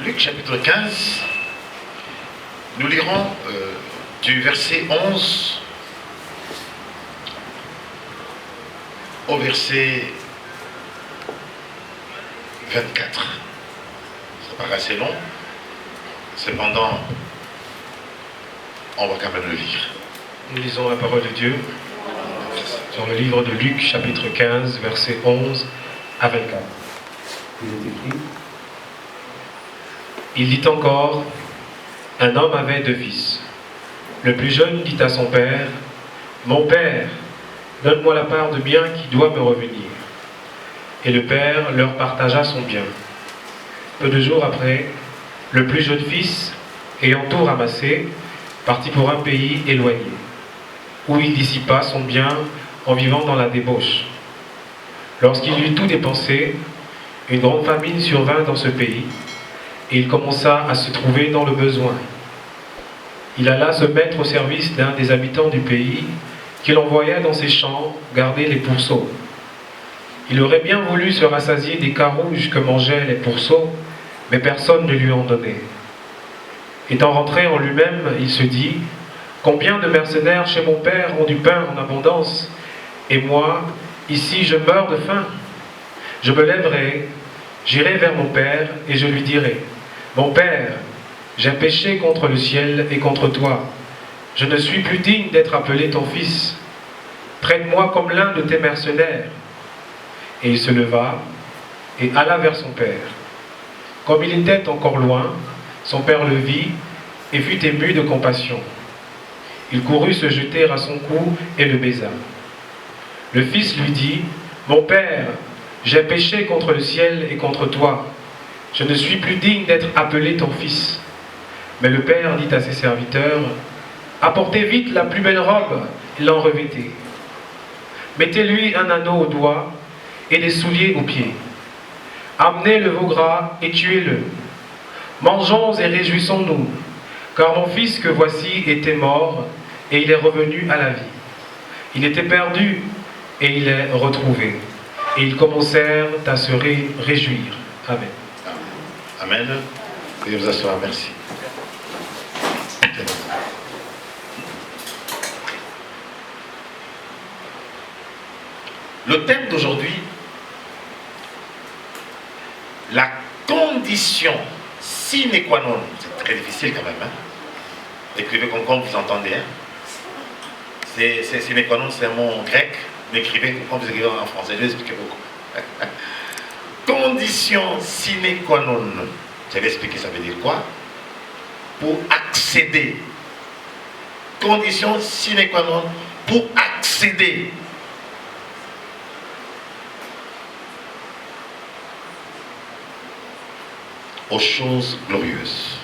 Luc chapitre 15, nous lirons du verset 11 au verset 24. Ça paraît assez long, cependant, on va quand même le lire. Nous lisons la parole de Dieu dans le livre de Luc, chapitre 15, versets 11 à 24. Il est écrit: Il dit encore, un homme avait 2 fils. Le plus jeune dit à son père, mon père, donne-moi la part de bien qui doit me revenir. Et le père leur partagea son bien. Peu de jours après, le plus jeune fils, ayant tout ramassé, partit pour un pays éloigné, où il dissipa son bien en vivant dans la débauche. Lorsqu'il eut tout dépensé, une grande famine survint dans ce pays, et il commença à se trouver dans le besoin. Il alla se mettre au service d'un des habitants du pays, qu'il envoya dans ses champs garder les pourceaux. Il aurait bien voulu se rassasier des carouges que mangeaient les pourceaux, mais personne ne lui en donnait. Étant rentré en lui-même, il se dit, combien de mercenaires chez mon père ont du pain en abondance, et moi, ici, je meurs de faim. Je me lèverai, j'irai vers mon père, et je lui dirai, mon père, j'ai péché contre le ciel et contre toi. Je ne suis plus digne d'être appelé ton fils. Traite-moi comme l'un de tes mercenaires. Et il se leva et alla vers son père. Comme il était encore loin, son père le vit et fut ému de compassion. Il courut se jeter à son cou et le baisa. Le fils lui dit, mon père, j'ai péché contre le ciel et contre toi. Je ne suis plus digne d'être appelé ton fils. Mais le père dit à ses serviteurs, apportez vite la plus belle robe et l'en revêtez. Mettez-lui un anneau au doigt et des souliers aux pieds. Amenez le veau gras et tuez-le. Mangeons et réjouissons-nous, car mon fils que voici était mort et il est revenu à la vie. Il était perdu et il est retrouvé. Et ils commencèrent à se réjouir. Amen. Amen. Veuillez vous asseoir, merci. Le thème d'aujourd'hui, la condition sine qua non. C'est très difficile quand même. Hein? Écrivez comme vous entendez. Hein? C'est sine qua non, c'est un mot grec. Mais écrivez comme vous écrivez en français. Je vais expliquer beaucoup. Condition sine qua non. Je vais expliquer ça veut dire quoi. Pour accéder. Condition sine qua non pour accéder aux choses glorieuses.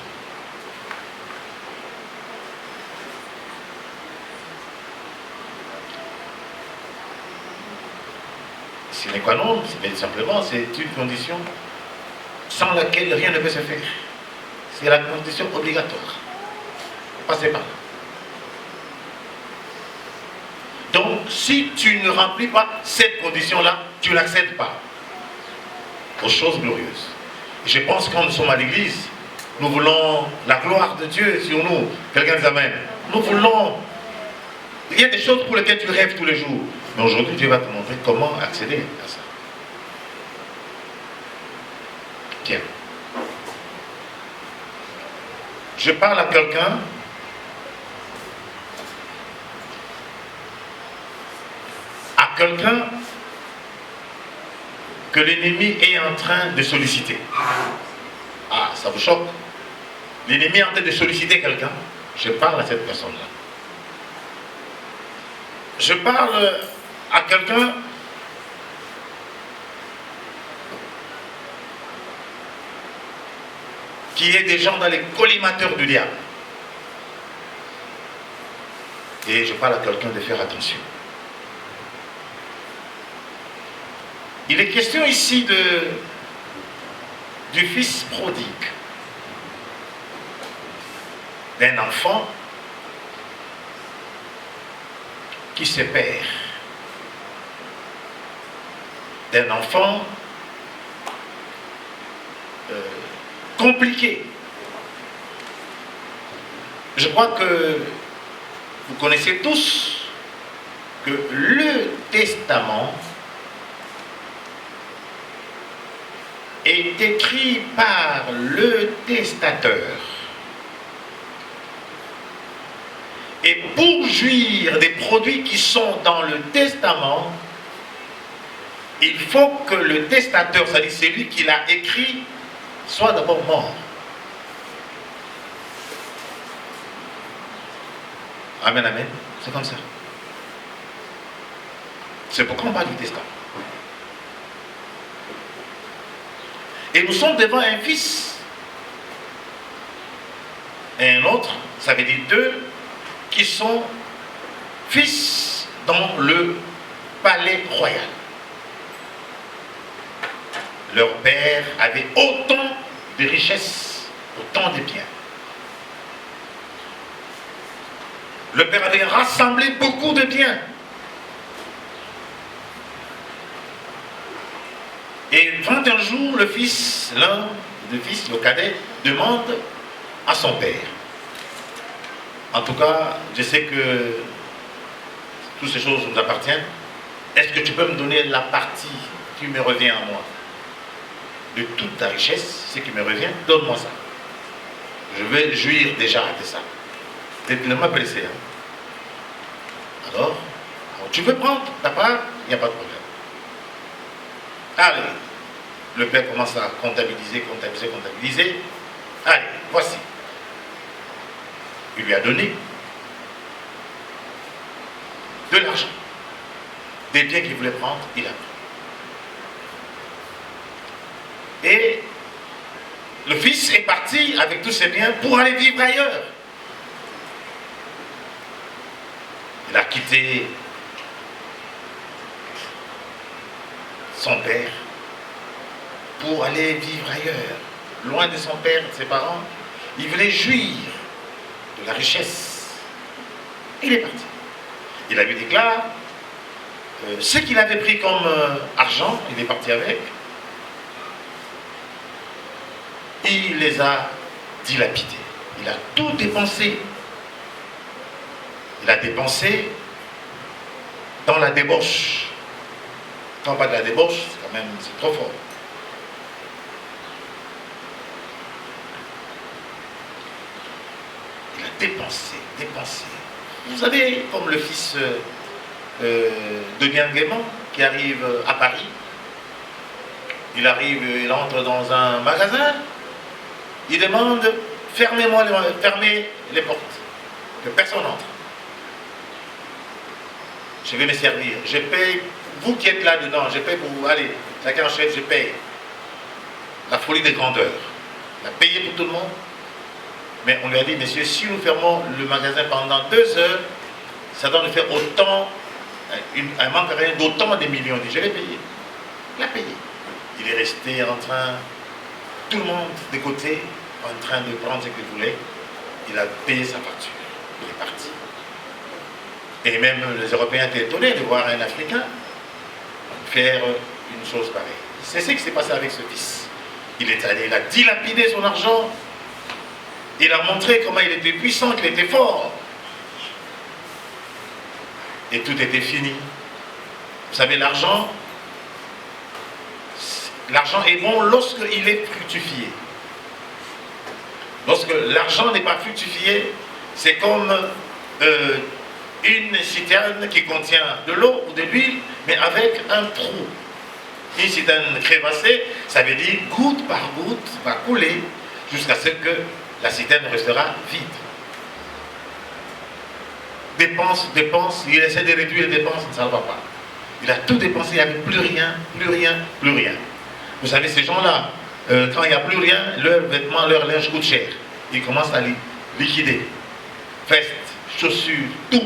Sine qua non, c'est simplement, c'est une condition sans laquelle rien ne peut se faire. C'est la condition obligatoire. Passez par là. Donc, si tu ne remplis pas cette condition-là, tu n'accèdes pas aux choses glorieuses. Je pense que quand nous sommes à l'église, nous voulons la gloire de Dieu sur nous. Quelqu'un dit amen. Nous voulons... Il y a des choses pour lesquelles tu rêves tous les jours. Mais aujourd'hui, Dieu va te montrer comment accéder à ça. Tiens. Je parle à quelqu'un que l'ennemi est en train de solliciter. Ah, ça vous choque? L'ennemi est en train de solliciter quelqu'un. Je parle à cette personne-là. Je parle à quelqu'un qui est des gens dans les collimateurs du diable. Et je parle à quelqu'un de faire attention. Il est question ici du fils prodigue, d'un enfant qui se perd, d'un enfant compliqué. Je crois que vous connaissez tous que le testament est écrit par le testateur. Et pour jouir des produits qui sont dans le testament, il faut que le testateur, c'est-à-dire celui qui l'a écrit, soit d'abord mort. Amen, amen. C'est comme ça. C'est pourquoi on parle du testament. Et nous sommes devant un fils et un autre, ça veut dire deux, qui sont fils dans le palais royal. Leur père avait autant de richesses, autant de biens. Le père avait rassemblé beaucoup de biens. Et 21 jours, le fils, l'un des fils, le cadet, demande à son père. En tout cas, je sais que toutes ces choses nous appartiennent. Est-ce que tu peux me donner la partie qui me revient à moi? De toute ta richesse, ce qui me revient, donne-moi ça. Je vais jouir déjà de ça. Ne m'appelle blessé. Alors, tu veux prendre ta part, il n'y a pas de problème. Allez, le père commence à comptabiliser. Allez, voici. Il lui a donné de l'argent. Des biens qu'il voulait prendre, il a pris. Et le fils est parti avec tous ses biens pour aller vivre ailleurs. Il a quitté son père pour aller vivre ailleurs, loin de son père, de ses parents. Il voulait jouir de la richesse. Il est parti. Il lui déclare ce qu'il avait pris comme argent, il est parti avec. Il les a dilapidés. Il a tout dépensé. Il a dépensé dans la débauche. Quand on parle de la débauche, c'est quand même, c'est trop fort. Il a dépensé. Vous savez, comme le fils de Bien-Gaiement qui arrive à Paris, il entre dans un magasin, il demande fermez les portes, que personne n'entre. Je vais me servir, je paye, vous qui êtes là-dedans, je paye pour vous, allez, chacun achète, je paye. La folie des grandeurs. Il a payé pour tout le monde. Mais on lui a dit, messieurs, si nous fermons le magasin pendant 2 heures, ça doit nous faire autant, un manque à rien d'autant de millions. Je l'ai payé. Il a payé. Il est resté en train, tout le monde de côté, en train de prendre ce qu'il voulait. Il a payé sa facture. Il est parti. Et même les Européens étaient étonnés de voir un Africain faire une chose pareille. C'est ce qui s'est passé avec ce fils. Il est allé, il a dilapidé son argent. Il a montré comment il était puissant, qu'il était fort. Et tout était fini. Vous savez, l'argent est bon lorsqu'il est fructifié. Lorsque l'argent n'est pas fructifié, c'est comme une citerne qui contient de l'eau ou de l'huile, mais avec un trou. Une citerne crévassée, ça veut dire goutte par goutte va couler jusqu'à ce que la citerne restera vide. Dépense, il essaie de réduire les dépenses, ça ne va pas. Il a tout dépensé, il n'y avait plus rien. Vous savez, ces gens-là, quand il n'y a plus rien, leurs vêtements, leur linge coûte cher. Ils commencent à liquider. Vestes, chaussures, tout.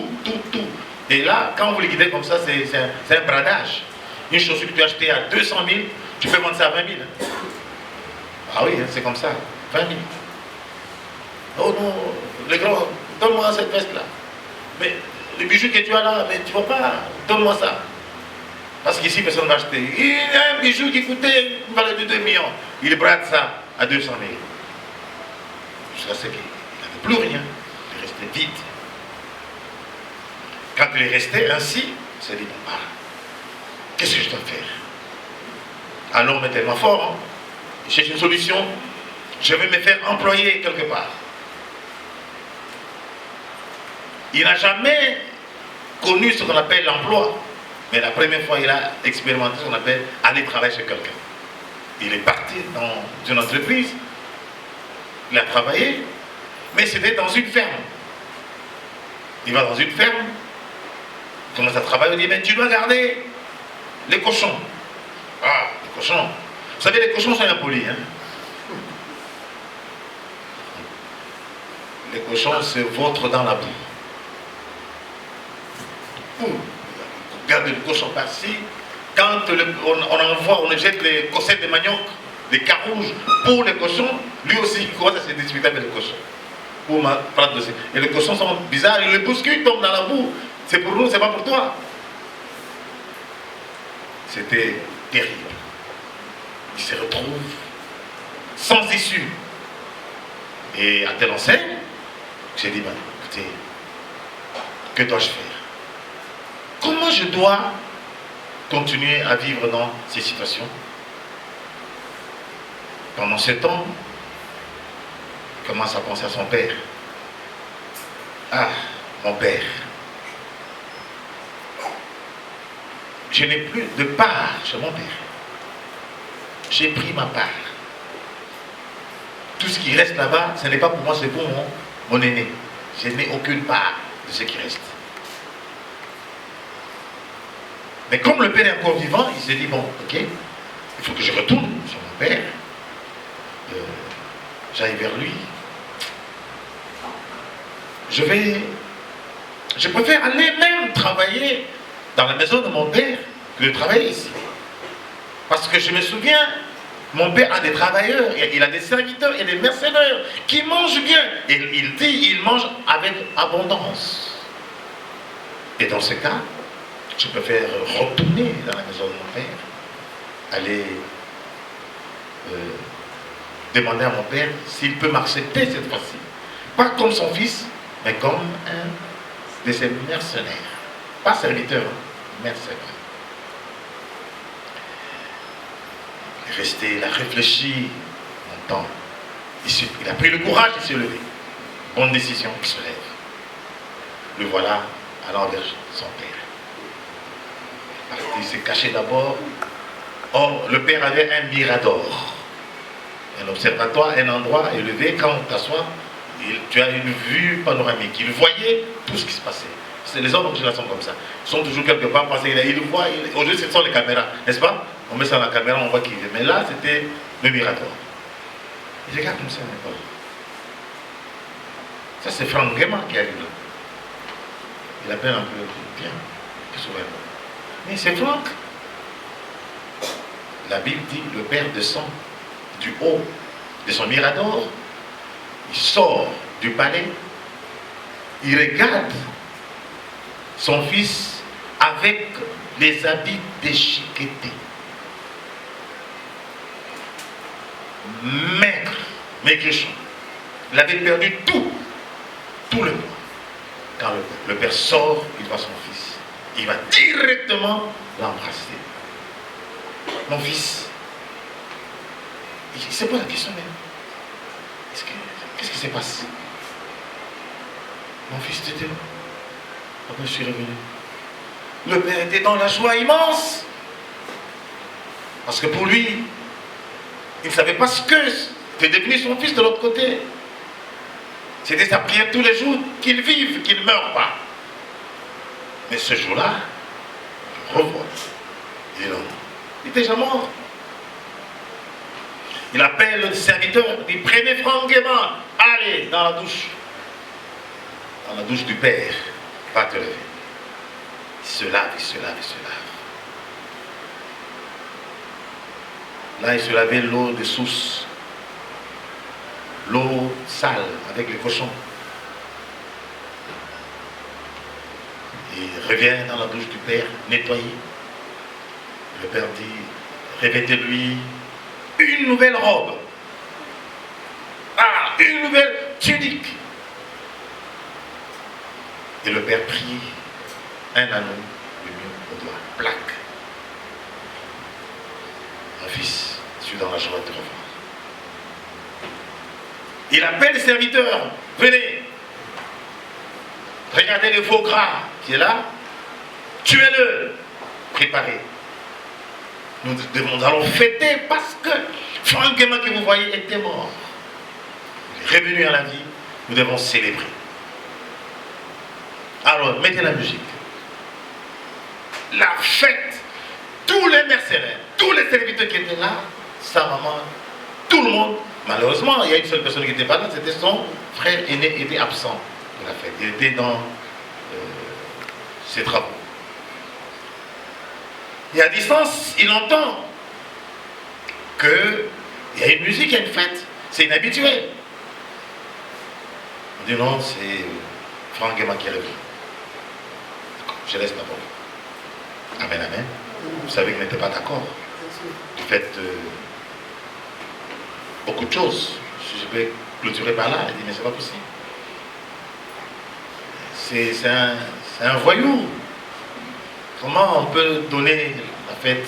Et là, quand vous liquidez comme ça, c'est un bradage. Une chaussure que tu as achetée à 200 000, tu peux vendre ça à 20 000. Ah oui, c'est comme ça, 20 000. Oh non, les grands, donne-moi cette veste-là. Mais les bijoux que tu as là, mais tu ne vas pas, donne-moi ça. Parce qu'ici, personne ne va acheter. Il y a un bijou qui coûtait une valeur de 2 millions. Il brade ça à 200 000. jusqu'à ce qu'il n'avait plus rien. Il restait vide. Quand il est resté ainsi, il s'est dit, bon, qu'est-ce que je dois faire? Alors l'homme est tellement fort, hein? Il cherche une solution. Je vais me faire employer quelque part. Il n'a jamais connu ce qu'on appelle l'emploi. Mais la première fois, il a expérimenté ce qu'on appelle aller travailler chez quelqu'un. Il est parti dans une entreprise. Il a travaillé. Mais c'était dans une ferme. Il va dans une ferme. Il commence à travailler. Il dit, mais tu dois garder les cochons. Ah, les cochons. Vous savez, les cochons sont impolis. Hein? Les cochons se vautrent dans la boue. Garde le cochon par-ci. Quand on jette les cossettes de manioc, les carouges pour les cochons, lui aussi il commence à se disputer avec les cochons. Pour prendre de et les cochons sont bizarres, ils le bousculent, tombent dans la boue. C'est pour nous, c'est pas pour toi. C'était terrible. Il se retrouve sans issue. Et à telle enseigne, j'ai dit, ben, écoutez, que dois-je faire? Comment je dois continuer à vivre dans ces situations? Pendant ce temps, il commence à penser à son père. Ah, mon père. Je n'ai plus de part chez mon père. J'ai pris ma part. Tout ce qui reste là-bas, ce n'est pas pour moi, c'est pour mon aîné. Je n'ai aucune part de ce qui reste. Mais comme le père est encore vivant, il s'est dit, bon, ok, il faut que je retourne sur mon père. J'aille vers lui. Je préfère aller même travailler dans la maison de mon père que de travailler ici. Parce que je me souviens, mon père a des travailleurs, il a des serviteurs et des mercenaires qui mangent bien. Et il dit, il mange avec abondance. Et dans ce cas, je préfère retourner dans la maison de mon père, aller demander à mon père s'il peut m'accepter cette fois-ci. Pas comme son fils, mais comme un de ses mercenaires. Pas serviteur, mercenaire. Il est resté, il a réfléchi longtemps. Il a pris le courage de se lever. Bonne décision, il se lève. Le voilà allant vers son père. Il s'est caché d'abord. Or, le père avait un mirador. Un observatoire, un endroit élevé. Quand on t'assoit, tu as une vue panoramique. Il voyait tout ce qui se passait. C'est les hommes de génération comme ça. Ils sont toujours quelque part parce qu'ils voient. Aujourd'hui, ce sont les caméras, n'est-ce pas? On met ça dans la caméra, on voit qu'il est. Mais là, c'était le mirador. Il regarde comme ça, n'est-ce pas? Ça, c'est Franck Guéma qui arrive là. Il appelle un peu. Bien. Qu'est-ce que mais c'est Franck. La Bible dit le père descend du haut de son mirador, il sort du palais, il regarde son fils avec les habits déchiquetés, maigre, maigrichon. Il avait perdu tout le monde. Quand le père sort, il voit son fils. Il va directement l'embrasser. Mon fils, c'est pas la question même. Qu'est-ce qui s'est passé? Mon fils était là. Après, je suis revenu. Le père était dans la joie immense. Parce que pour lui, il ne savait pas ce que était devenu son fils de l'autre côté. C'était sa prière tous les jours qu'il vive, qu'il ne meure pas. Mais ce jour-là, je revois. Il est là. Il est déjà mort. Il appelle le serviteur, il dit, prenez Franck Guéma, allez dans la douche. Dans la douche du père, va te lever. Il se lave, il se lave, il se lave. Là, il se lavait l'eau de source. L'eau sale avec les cochons. Il revient dans la douche du père, nettoyé. Le père dit, revêtez-lui une nouvelle robe. Ah, une nouvelle. unique. Et le père prie un anneau de mieux au doigt, plaque. Mon fils, je suis dans la joie de te revoir. Il appelle les serviteurs, venez, regardez le veau gras qui est là, tuez-le, préparez. Nous allons fêter parce que Franck Emma que vous voyez était mort. Il est revenu à la vie, nous devons célébrer. Alors, mettez la musique. La fête, tous les mercenaires, tous les serviteurs qui étaient là, sa maman, tout le monde. Malheureusement, il y a une seule personne qui n'était pas là, c'était son frère aîné, qui était absent de la fête. Il était dans ses travaux. Et à distance, il entend qu'il y a une musique, il y a une fête. C'est inhabituel. On dit non, c'est Franck Emma qui est revenu. Je laisse d'abord. Amen, amen. Vous savez que vous n'êtes pas d'accord. Vous faites beaucoup de choses. Je vais clôturer par là. Il dit, mais c'est pas possible. C'est un voyou. Comment on peut donner la fête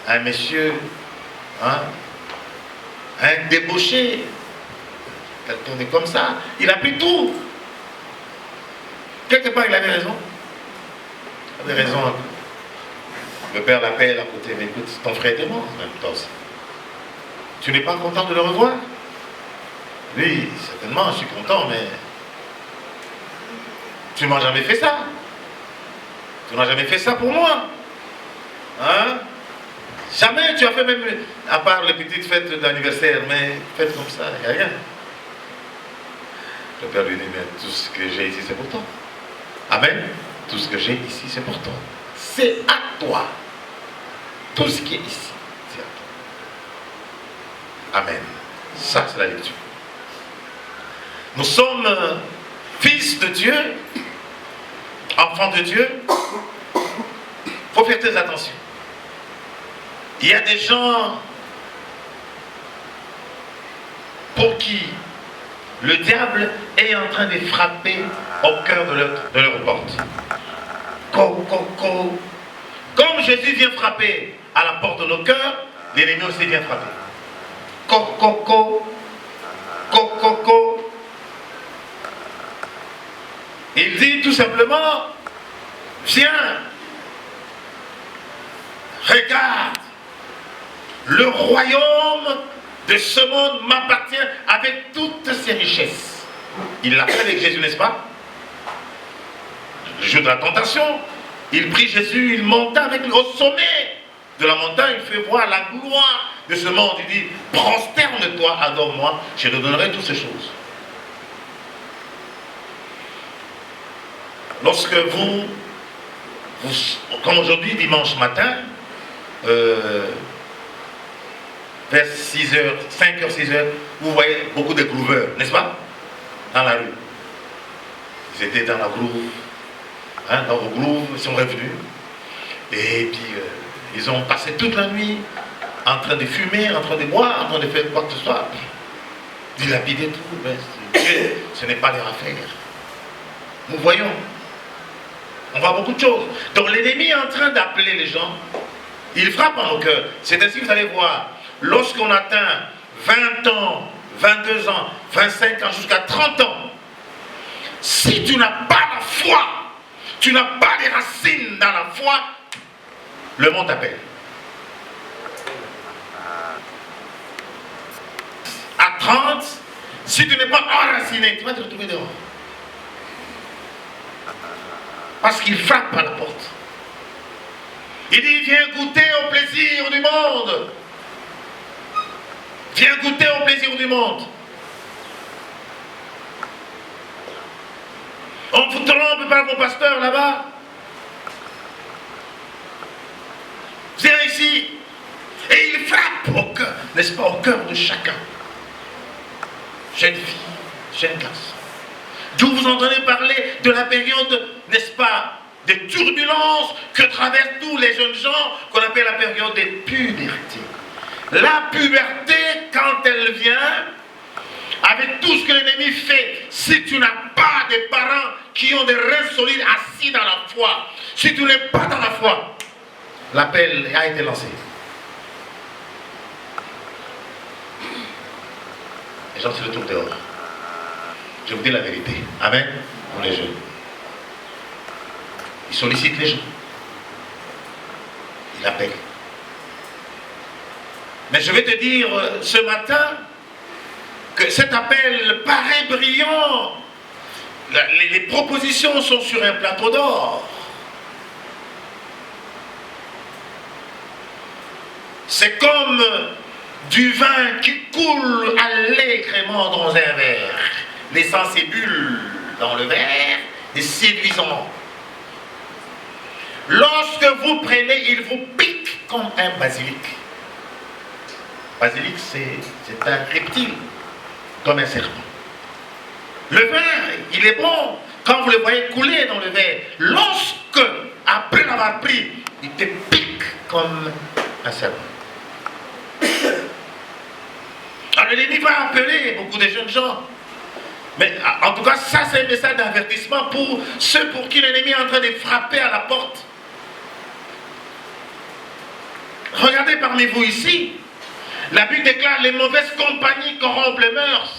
à un monsieur, hein, à un débauché, quelqu'un de comme ça? Il a pris tout. Quelque part, il avait raison. Il avait raison. Le père l'appelle à côté, mais écoute, ton frère était mort, même toi aussi. Tu n'es pas content de le revoir? Oui, certainement, je suis content, mais tu ne m'as jamais fait ça. Tu n'as jamais fait ça pour moi. Hein? Jamais tu as fait, même à part les petites fêtes d'anniversaire, mais fêtes comme ça, il n'y a rien. Le père lui dit, mais tout ce que j'ai ici, c'est pour toi. Amen. Tout ce que j'ai ici, c'est pour toi. C'est à toi. Tout ce qui est ici, c'est à toi. Amen. Ça, c'est la lecture. Nous sommes fils de Dieu, enfants de Dieu. Il faut faire très attention. Il y a des gens pour qui le diable est en train de frapper au cœur de leur porte. Comme Jésus vient frapper à la porte de nos cœurs, l'ennemi aussi vient frapper. Il dit tout simplement, viens, regarde, le royaume de ce monde m'appartient avec toutes ses richesses. Il l'a fait avec Jésus, n'est-ce pas? Le jour de la tentation, il prit Jésus, il monta avec lui au sommet de la montagne, il fait voir la gloire de ce monde. Il dit, prosterne-toi, adore-moi, je te donnerai toutes ces choses. Lorsque vous comme aujourd'hui, dimanche matin, vers 6h, 5h, 6h, vous voyez beaucoup de grooveurs, n'est-ce pas? Dans la rue. Ils étaient dans la groove. Hein, dans le groove, ils sont revenus. Et puis, ils ont passé toute la nuit en train de fumer, en train de boire, en train de faire quoi que ce soit. Dilapider tout. Mais ce n'est pas leur affaire. Nous voyons. On voit beaucoup de choses. Donc l'ennemi est en train d'appeler les gens. Il frappe en nos cœurs. C'est ainsi que vous allez voir. Lorsqu'on atteint 20 ans, 22 ans, 25 ans, jusqu'à 30 ans, si tu n'as pas la foi, tu n'as pas les racines dans la foi, le monde t'appelle. À 30, si tu n'es pas enraciné, tu vas te retrouver dehors. Parce qu'il frappe à la porte. Il dit, viens goûter au plaisir du monde. Viens goûter au plaisir du monde. On vous trompe par vos pasteurs là-bas. Viens ici. Et il frappe au cœur, n'est-ce pas, au cœur de chacun. Jeune fille, jeune garçon. D'où vous entendez parler de la période, n'est-ce pas, de turbulence que traversent tous les jeunes gens, qu'on appelle la période de puberté. La puberté, quand elle vient, avec tout ce que l'ennemi fait, si tu n'as pas des parents qui ont des reins solides assis dans la foi, si tu n'es pas dans la foi, l'appel a été lancé. Les gens se retrouvent dehors. Je vous dis la vérité. Amen. Pour les jeunes. Ils sollicitent les gens. Ils appellent. Mais je vais te dire ce matin que cet appel paraît brillant. Les propositions sont sur un plateau d'or. C'est comme du vin qui coule allègrement dans un verre, laissant ses bulles dans le verre et séduisant. Lorsque vous prenez, il vous pique comme un basilic. Basilic, c'est un reptile, comme un serpent. Le vin, il est bon quand vous le voyez couler dans le verre. Lorsque, après l'avoir pris, il te pique comme un serpent. Alors l'ennemi va appeler beaucoup de jeunes gens. Mais en tout cas, ça c'est un message d'avertissement pour ceux pour qui l'ennemi est en train de frapper à la porte. Regardez parmi vous ici, la Bible déclare les mauvaises compagnies corrompent les mœurs.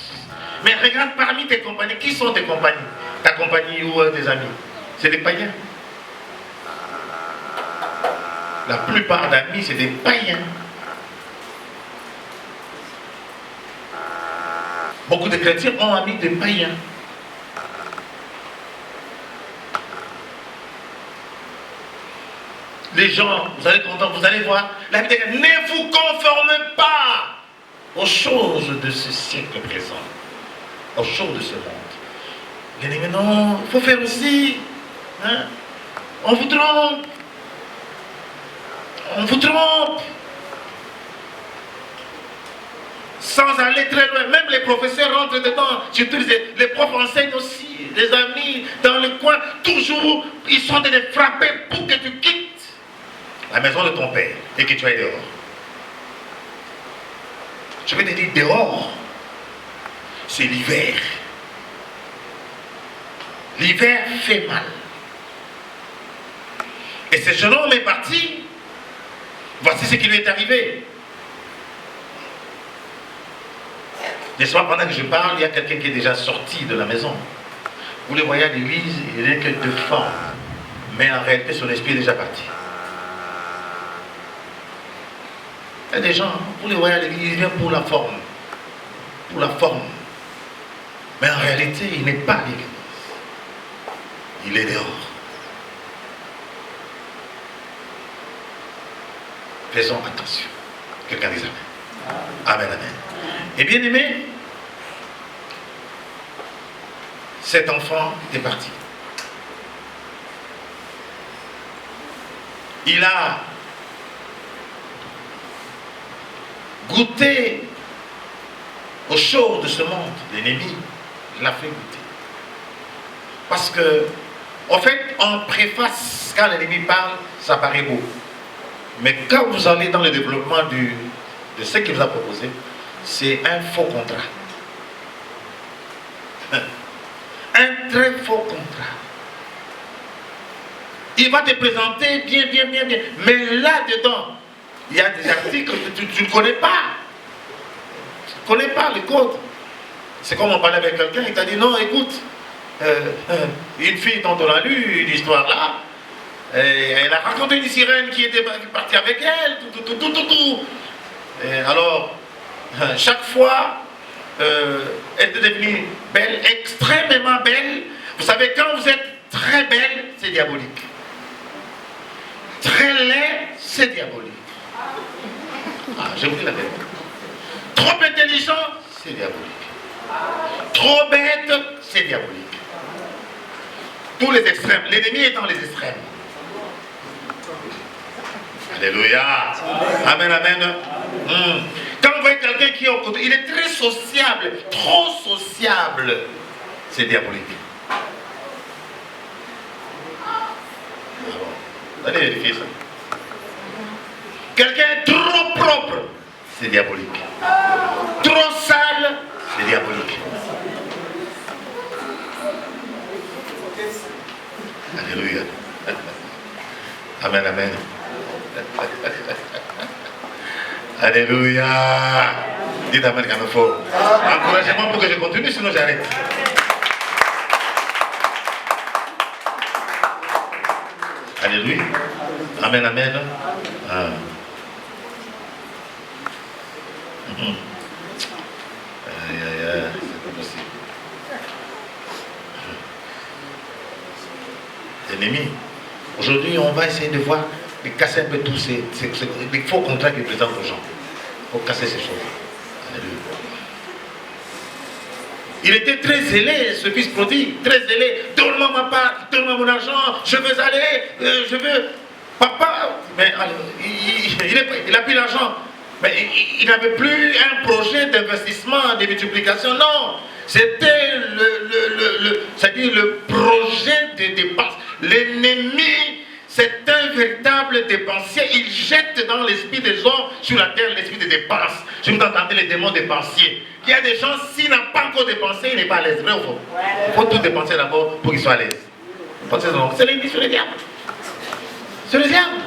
Mais regarde parmi tes compagnies, qui sont tes compagnies? Ta compagnie ou tes amis? C'est des païens. La plupart d'amis, c'est des païens. Beaucoup de chrétiens ont amis des païens. Les gens, vous allez comprendre, vous allez voir, la Bible dit, ne vous conformez pas aux choses de ce siècle présent, aux choses de ce monde. L'ennemi, non, il faut faire aussi. Hein? On vous trompe. On vous trompe. Sans aller très loin, même les professeurs rentrent dedans, surtout les profs enseignent aussi, les amis dans le coin, toujours, ils sont en train de frapper pour que tu quittes la maison de ton père et que tu ailles dehors. Je vais te dire, dehors, c'est l'hiver. L'hiver fait mal. Et ce jeune homme est parti, voici ce qui lui est arrivé. Des soirs, pendant que je parle, il y a quelqu'un qui est déjà sorti de la maison. Vous le voyez à l'église, il n'est que de forme. Mais en réalité, son esprit est déjà parti. Il y a des gens, vous les voyez à l'église, ils viennent pour la forme. Pour la forme. Mais en réalité, il n'est pas à l'église. Il est dehors. Faisons attention. Quelqu'un dit amen. Amen, amen. Et bien aimé, cet enfant est parti. Il a goûté aux choses de ce monde. L'ennemi l'a fait goûter. Parce que, en fait, en préface, quand l'ennemi parle, ça paraît beau. Mais quand vous allez dans le développement de ce qu'il vous a proposé, c'est un faux contrat. Un très faux contrat. Il va te présenter bien. Mais là-dedans, il y a des articles que tu ne connais pas. Tu ne connais pas le code. C'est comme on parlait avec quelqu'un, il t'a dit non, écoute, une fille dont on a lu une histoire là, elle a raconté une sirène qui était partie avec elle, tout. Et alors, chaque fois, elle est devenue belle, extrêmement belle. Vous savez, quand vous êtes très belle, c'est diabolique. Très laid, c'est diabolique. Ah, je vous dis la vérité. Trop intelligent, c'est diabolique. Trop bête, c'est diabolique. Tous les extrêmes. L'ennemi est dans les extrêmes. Alléluia. Amen, amen. Quand vous voyez quelqu'un qui est au côté, il est très sociable, trop sociable, c'est diabolique. Vous allez vérifier ça. Quelqu'un est trop propre, c'est diabolique. Trop sale, C'est diabolique. Alléluia. Amen, amen. Alléluia. Dites amen quand il faut. Encouragez-moi pour que je continue, sinon j'arrête. Alléluia. Amen, amen. Ah. Aïe, aïe, aïe, c'est pas possible. L'ennemi. Aujourd'hui, on va essayer de voir, de casser un peu tous ces faux contrats qu'ils présentent aux gens. Il faut casser ces choses. Alléluia. Il était très zélé, ce fils prodigue, très zélé. Donne-moi ma part, donne-moi mon argent, je veux aller, je veux. Papa, mais il a pris l'argent. Mais il n'avait plus un projet d'investissement, de multiplication, non. C'était c'est-à-dire le projet de dépense. L'ennemi, c'est un véritable dépensier. Il jette dans l'esprit des gens sur la terre l'esprit de dépense. Je vous entendez les démons dépensiers. Il y a des gens, s'il n'a pas encore dépensé, il n'est pas à l'aise. Vrai ou faux? Il faut tout dépenser d'abord pour qu'il soit à l'aise. C'est l'ennemi, c'est le diable. C'est le diable.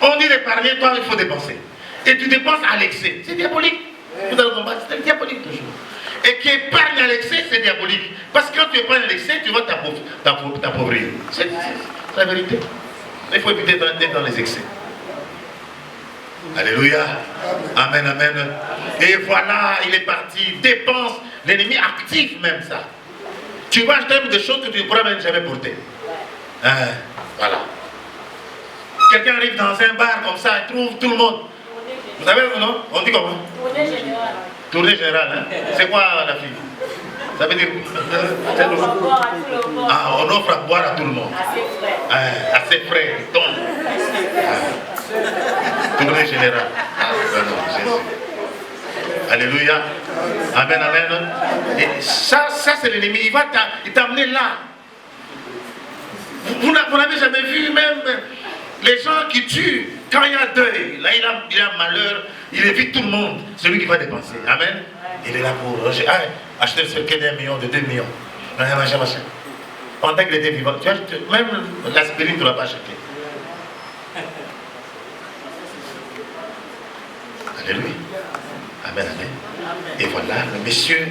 On dit d'épargner, toi il faut dépenser. Et tu dépenses à l'excès. C'est diabolique. Vous allez combattre, c'est diabolique toujours. Et qui épargne à l'excès, c'est diabolique. Parce que quand tu épargnes à l'excès, tu vas t'appauvrir. C'est la vérité. Il faut éviter d'être dans les excès. Alléluia. Amen, amen. Et voilà, il est parti. Dépense. L'ennemi active même ça. Tu vas acheter des choses que tu ne pourras même jamais porter. Voilà. Quelqu'un arrive dans un bar comme ça, il trouve tout le monde. Vous savez, non? On dit comment? Tournée générale. Tournée générale, hein? C'est quoi la fille? Ça veut dire. On offre à boire à tout le monde. À ses frères. Donc. Tournée générale. Alléluia. Amen, amen. Et ça c'est l'ennemi. Il va t'amener là. Vous n'avez jamais vu même les gens qui tuent. Quand il y a deuil, là il a malheur, il évite tout le monde. C'est lui qui va dépenser. Amen. Il est là pour acheter ce quai d'1 million, de 2 millions. Machin. Pendant qu'il était vivant, tu vois, même l'aspirine, tu ne l'as pas acheté. Alléluia. Amen, amen. Et voilà, le monsieur,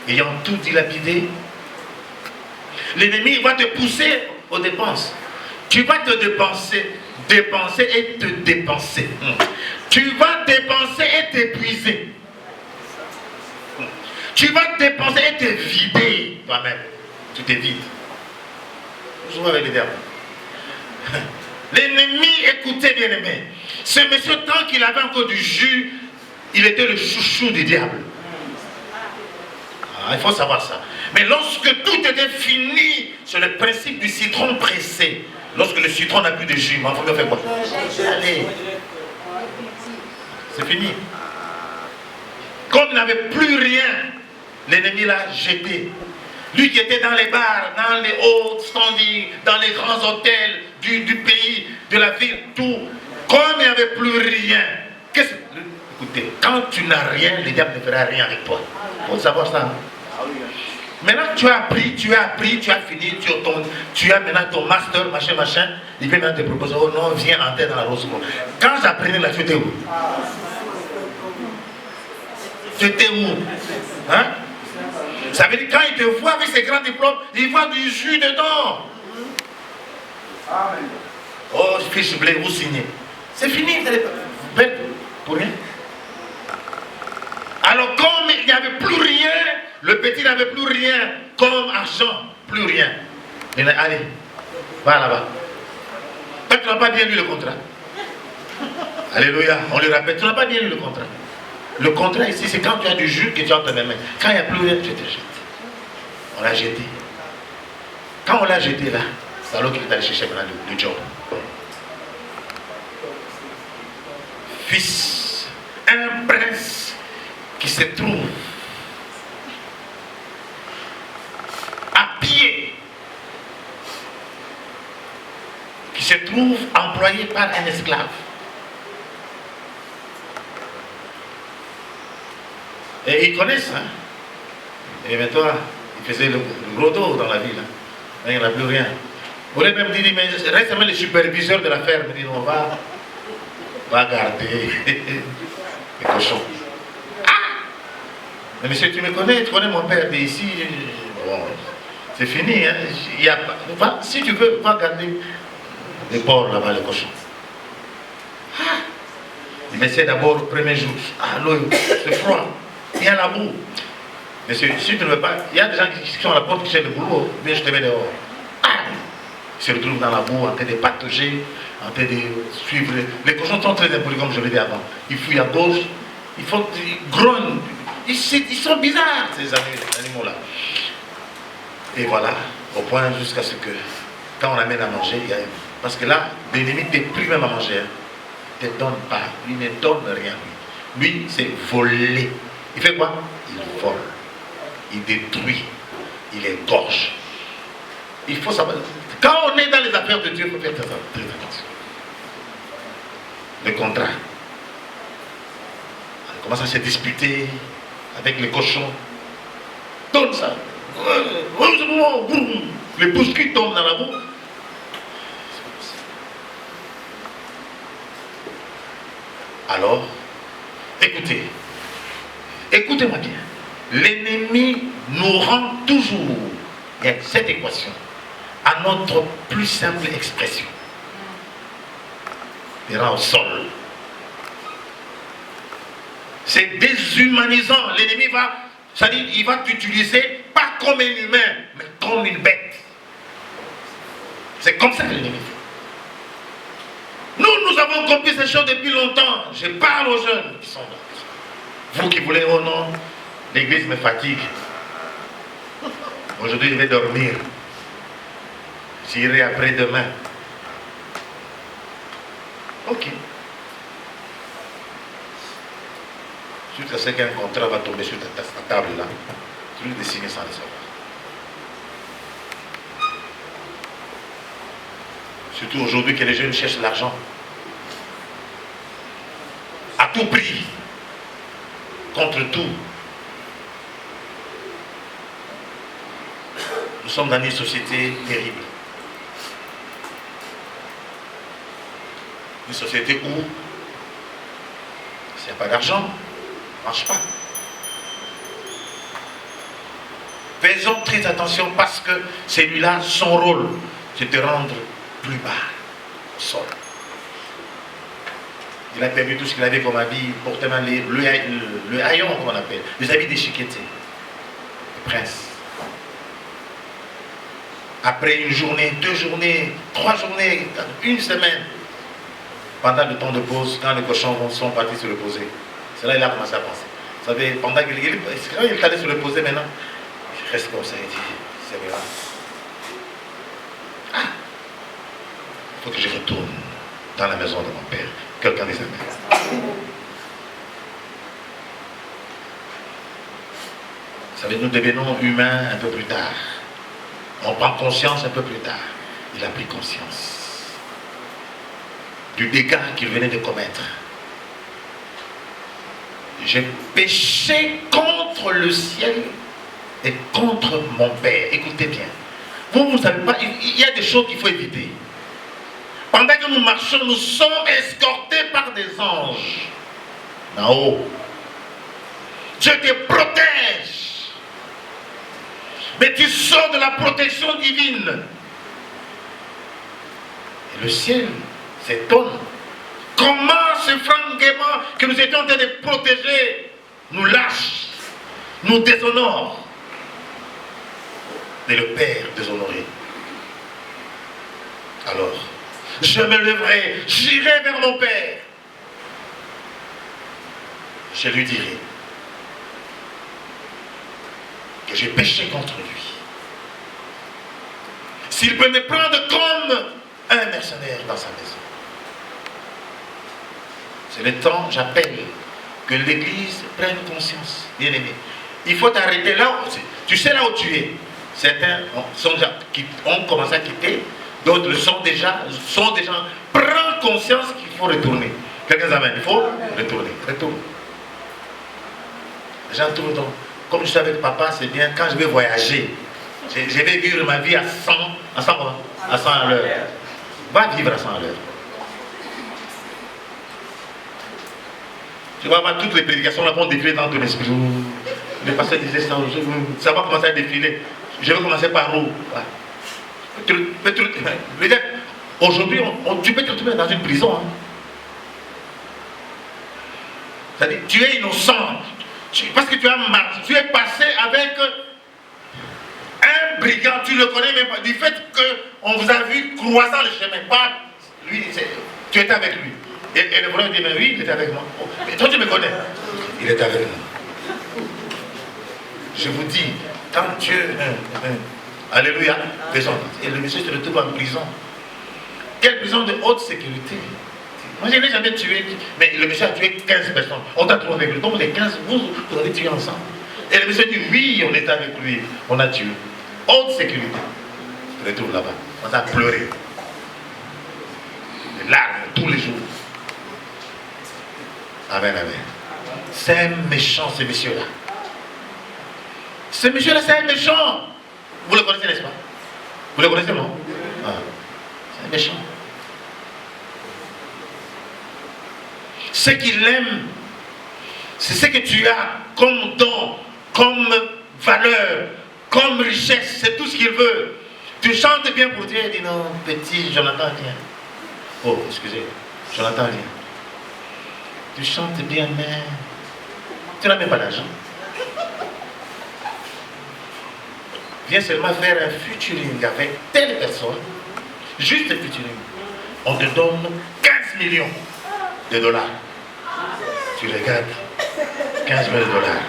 ayant tout dilapidé, l'ennemi va te pousser aux dépenses. Tu vas te dépenser et te dépenser. Tu vas dépenser et t'épuiser. Tu vas dépenser et te vider toi-même. Tu te vides. Je vois avec les diables. L'ennemi, écoutez bien aimé. Ce monsieur, tant qu'il avait encore du jus, il était le chouchou du diable. Il faut savoir ça. Mais lorsque tout était fini, c'est le principe du citron pressé. Lorsque le citron n'a plus de jus, il faut bien faire quoi? Allez. C'est fini. Comme il n'avait plus rien, l'ennemi l'a jeté. Lui qui était dans les bars, dans les hauts standings, dans les grands hôtels du pays, de la ville, tout. Comme il n'y avait plus rien. Écoutez, quand tu n'as rien, le diable ne fera rien avec toi. Il faut savoir ça. Maintenant tu as appris, tu as fini, tu as maintenant ton master, machin, il vient maintenant te proposer, oh non, viens entrer dans la rose. Quand j'apprenais là, tu étais où? Tu étais où? Hein? Ça veut dire quand il te voit avec ses grands diplômes, il voit du jus dedans. Oh, fiche blé, vous signez. C'est fini, vous n'allez pas. Pour rien. Alors comme il n'y avait plus rien, le petit n'avait plus rien comme argent, plus rien. Il a dit, allez, va là-bas. Toi, tu n'as pas bien lu le contrat. Alléluia, on le répète, tu n'as pas bien lu le contrat. Le contrat ici, c'est quand tu as du jus que tu as entre les mains. Quand il n'y a plus rien, tu te jettes. On l'a jeté. Quand on l'a jeté là, c'est alors qu'il est allé chercher maintenant le job. Fils, un prince qui se trouve à pied, qui se trouve employé par un esclave. Et ils connaissent, hein? Et maintenant, il faisait le gros dos dans la ville. Hein. Il n'y en a plus rien. Vous voulez même dire, mais reste même le superviseur de la ferme. Il dit, on va garder les cochons. Ah! Mais monsieur, tu me connais, tu connais mon père, t'es ici. Bon, c'est fini. Hein. Il y a, si tu veux, va garder les porcs là-bas, les cochons. Ah! Mais c'est d'abord le premier jour. Ah, l'eau, c'est froid. Il y a la boue. Monsieur, si tu ne veux pas, il y a des gens qui sont à la porte qui cherchent le boulot, mais je te mets dehors. Ah! Ils se retrouvent dans la boue, en train de patauger, en train de suivre. Les cochons sont très impolis, comme je l'ai dit avant. Ils fouillent à gauche, ils grognent. Ils sont bizarres, ces animaux-là. Et voilà, au point jusqu'à ce que, quand on amène à manger, parce que là, l'ennemi ne t'est plus même à manger. Hein. Il ne te donne pas, il ne donne rien. Lui, c'est voler. Il fait quoi? Il vole. Il détruit, il égorge. Il faut savoir. Quand on est dans les affaires de Dieu, il faut faire très attention. Le contrat. On commence à se disputer avec les cochons. Donne ça. Les bouscuits tombent dans la boue. Alors, écoutez-moi bien. L'ennemi nous rend toujours, il y a cette équation, à notre plus simple expression. Il rend au sol. C'est déshumanisant. L'ennemi va, c'est-à-dire, il va t'utiliser pas comme un humain, mais comme une bête. C'est comme ça que l'ennemi fait. Nous avons compris ces choses depuis longtemps. Je parle aux jeunes qui sont là. Vous qui voulez, oh non, l'église me fatigue. Aujourd'hui, je vais dormir. J'irai après-demain. Ok. Jusqu'à ce qu'un contrat va tomber sur ta table là, tu lui dessines sans le savoir. Surtout aujourd'hui que les jeunes cherchent l'argent. À tout prix. Contre tout. Nous sommes dans une société terrible. Une société où s'il n'y a pas d'argent, ça ne marche pas. Faisons très attention parce que celui-là, son rôle, c'est de rendre plus bas au sol. Il a perdu tout ce qu'il avait comme habit, portait le haillon, comme on appelle, les habits déchiquetés. Le prince. Après une journée, 2 journées, 3 journées, 1 semaine, pendant le temps de pause, quand les cochons sont partis se reposer, c'est là qu'il a commencé à penser. Vous savez, pendant qu'il est allé se reposer maintenant, il reste comme ça, il dit, c'est vrai. Ah, il faut que je retourne dans la maison de mon père. Quelqu'un des amis. Vous savez, nous devenons humains un peu plus tard. On prend conscience un peu plus tard. Il a pris conscience du dégât qu'il venait de commettre. J'ai péché contre le ciel et contre mon Père. Écoutez bien. Vous ne savez pas, il y a des choses qu'il faut éviter. Pendant que nous marchons, nous sommes escortés par des anges. Là-haut. Dieu te protège. Mais tu sors de la protection divine. Et le ciel s'étonne. Comment ce franc gaiement que nous étions en train de protéger nous lâche, nous déshonore. Et le Père déshonoré. Alors, je me lèverai, j'irai vers mon Père. Je lui dirai que j'ai péché contre lui. S'il peut me prendre comme un mercenaire dans sa maison. C'est le temps, j'appelle, que l'Église prenne conscience, bien aimé. Il faut t'arrêter là, tu sais là où tu es. Certains ont commencé à quitter, d'autres sont déjà, prends conscience qu'il faut retourner. Quelques amènes, il faut retourner, retourne. Les gens tournent donc. comme je suis avec papa, c'est bien, quand je vais voyager, je vais vivre ma vie à 100 à l'heure. Va vivre à 100 à l'heure. Tu vas voir toutes les prédications là vont défiler dans ton esprit. Le pasteur disait ça, ça va commencer à défiler. Je vais commencer par où? Aujourd'hui, tu peux te retrouver dans une prison. Hein. C'est-à-dire, tu es innocent. Parce que tu as marché, tu es passé avec un brigand, tu ne le connais même pas. Du fait qu'on vous a vu croisant le chemin, pas lui, tu étais avec lui. Et le voleur dit, mais oui, il était avec moi. Oh, mais toi, tu me connais. Il était avec moi. Je vous dis, quand Dieu... Alléluia. Et le monsieur se retrouve en prison. Quelle prison de haute sécurité? Moi, je n'ai jamais tué. Mais le monsieur a tué 15 personnes. On t'a trouvé avec lui. Donc, les 15, vous avez tué ensemble. Et le monsieur dit, oui, on était avec lui. On a tué. Haute sécurité. Je retrouve là-bas. On a pleuré. Des larmes tous les jours. Amen, amen. C'est un méchant, ce monsieur-là. Ce monsieur-là, c'est un méchant. Vous le connaissez, n'est-ce pas? Vous le connaissez, non? Ah. C'est un méchant. Ce qu'il aime, c'est ce que tu as comme don, comme valeur, comme richesse, c'est tout ce qu'il veut. Tu chantes bien pour Dieu, il dit non, petit Jonathan, viens. Oh, excusez, Jonathan, viens. Tu chantes bien, mais tu n'as même pas d'argent. Viens seulement faire un featuring avec telle personne, juste un featuring. On te donne 15 millions de dollars. Tu regardes, 15 000 dollars.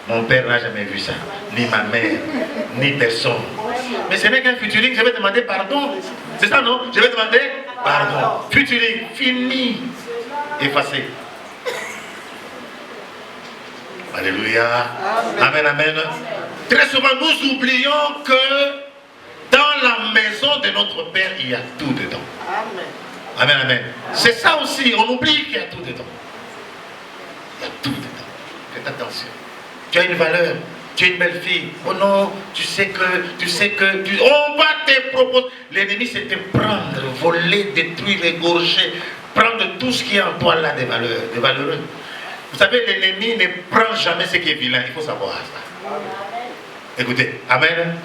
Mon père n'a jamais vu ça, ni ma mère, ni personne. Mais ce n'est qu'un featuring, je vais demander pardon. C'est ça, non? Je vais demander pardon. Featuring, fini. Effacé. Alléluia. Amen, amen. Très souvent, nous oublions que dans la maison de notre Père, il y a tout dedans. Amen, amen. C'est ça aussi, on oublie qu'il y a tout dedans. Il y a tout dedans. Faites attention. Tu as une valeur, tu es une belle fille. Oh non, tu sais que, on va te proposer. L'ennemi, c'est te prendre, voler, détruire, égorger, prendre tout ce qui est en toi là, des valeurs, des valeureux. Vous savez, l'ennemi ne prend jamais ce qui est vilain, il faut savoir ça. Écoutez, amen.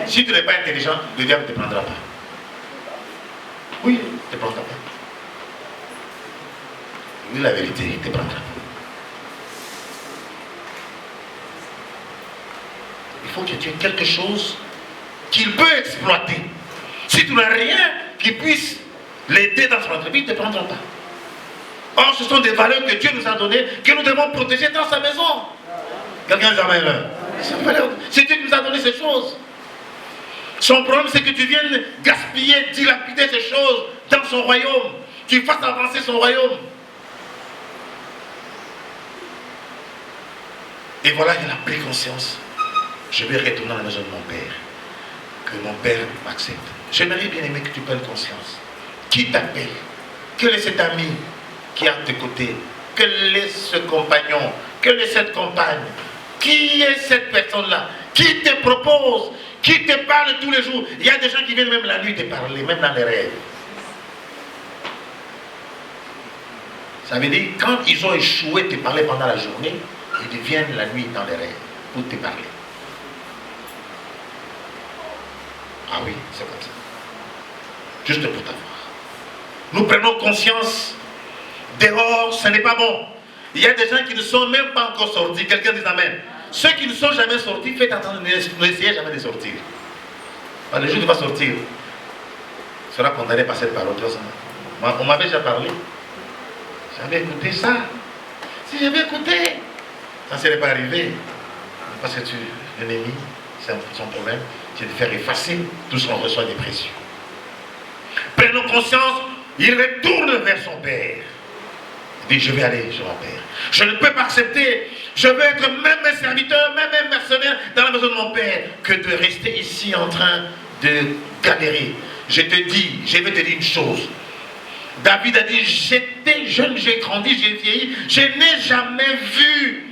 Si tu n'es pas intelligent, le diable ne te prendra pas. Oui, il ne te prendra pas. Dis la vérité, il ne te prendra pas. Il faut que tu aies quelque chose qu'il peut exploiter. Si tu n'as rien qui puisse l'aider dans son entreprise, il ne te prendra pas. Or, ce sont des valeurs que Dieu nous a données, que nous devons protéger dans sa maison. Quelqu'un dit amen. C'est Dieu qui nous a donné ces choses. Son problème, c'est que tu viennes gaspiller, dilapider ces choses dans son royaume. Tu fasses avancer son royaume. Et voilà, il a pris conscience. Je vais retourner à la maison de mon père. Que mon père m'accepte. J'aimerais bien aimer que tu prennes conscience. Qui t'appelle? Quel est cet ami qui est à tes côtés? Quel est ce compagnon? Quelle est cette compagne? Qui est cette personne-là? Qui te propose? Qui te parle tous les jours? Il y a des gens qui viennent même la nuit te parler, même dans les rêves. Ça veut dire, quand ils ont échoué de te parler pendant la journée, ils viennent la nuit dans les rêves pour te parler. Ah oui, c'est comme ça. Juste pour t'avoir. Nous prenons conscience. Dehors, ce n'est pas bon. Il y a des gens qui ne sont même pas encore sortis. Quelqu'un dit amen. Ceux qui ne sont jamais sortis, faites attention, n'essayez jamais de sortir. Le jour où tu vas sortir, tu seras condamné par cette parole. On m'avait déjà parlé. J'avais écouté ça. Si j'avais écouté, ça ne serait pas arrivé. Parce que l'ennemi, c'est son problème, c'est de faire effacer tout ce qu'on reçoit des précieux. Prenons conscience, il retourne vers son Père. Il dit, je vais aller chez mon Père. Je ne peux pas accepter, je veux être même un serviteur, même un mercenaire dans la maison de mon Père, que de rester ici en train de galérer. Je te dis, je vais te dire une chose. David a dit, j'étais jeune, j'ai grandi, j'ai vieilli, je n'ai jamais vu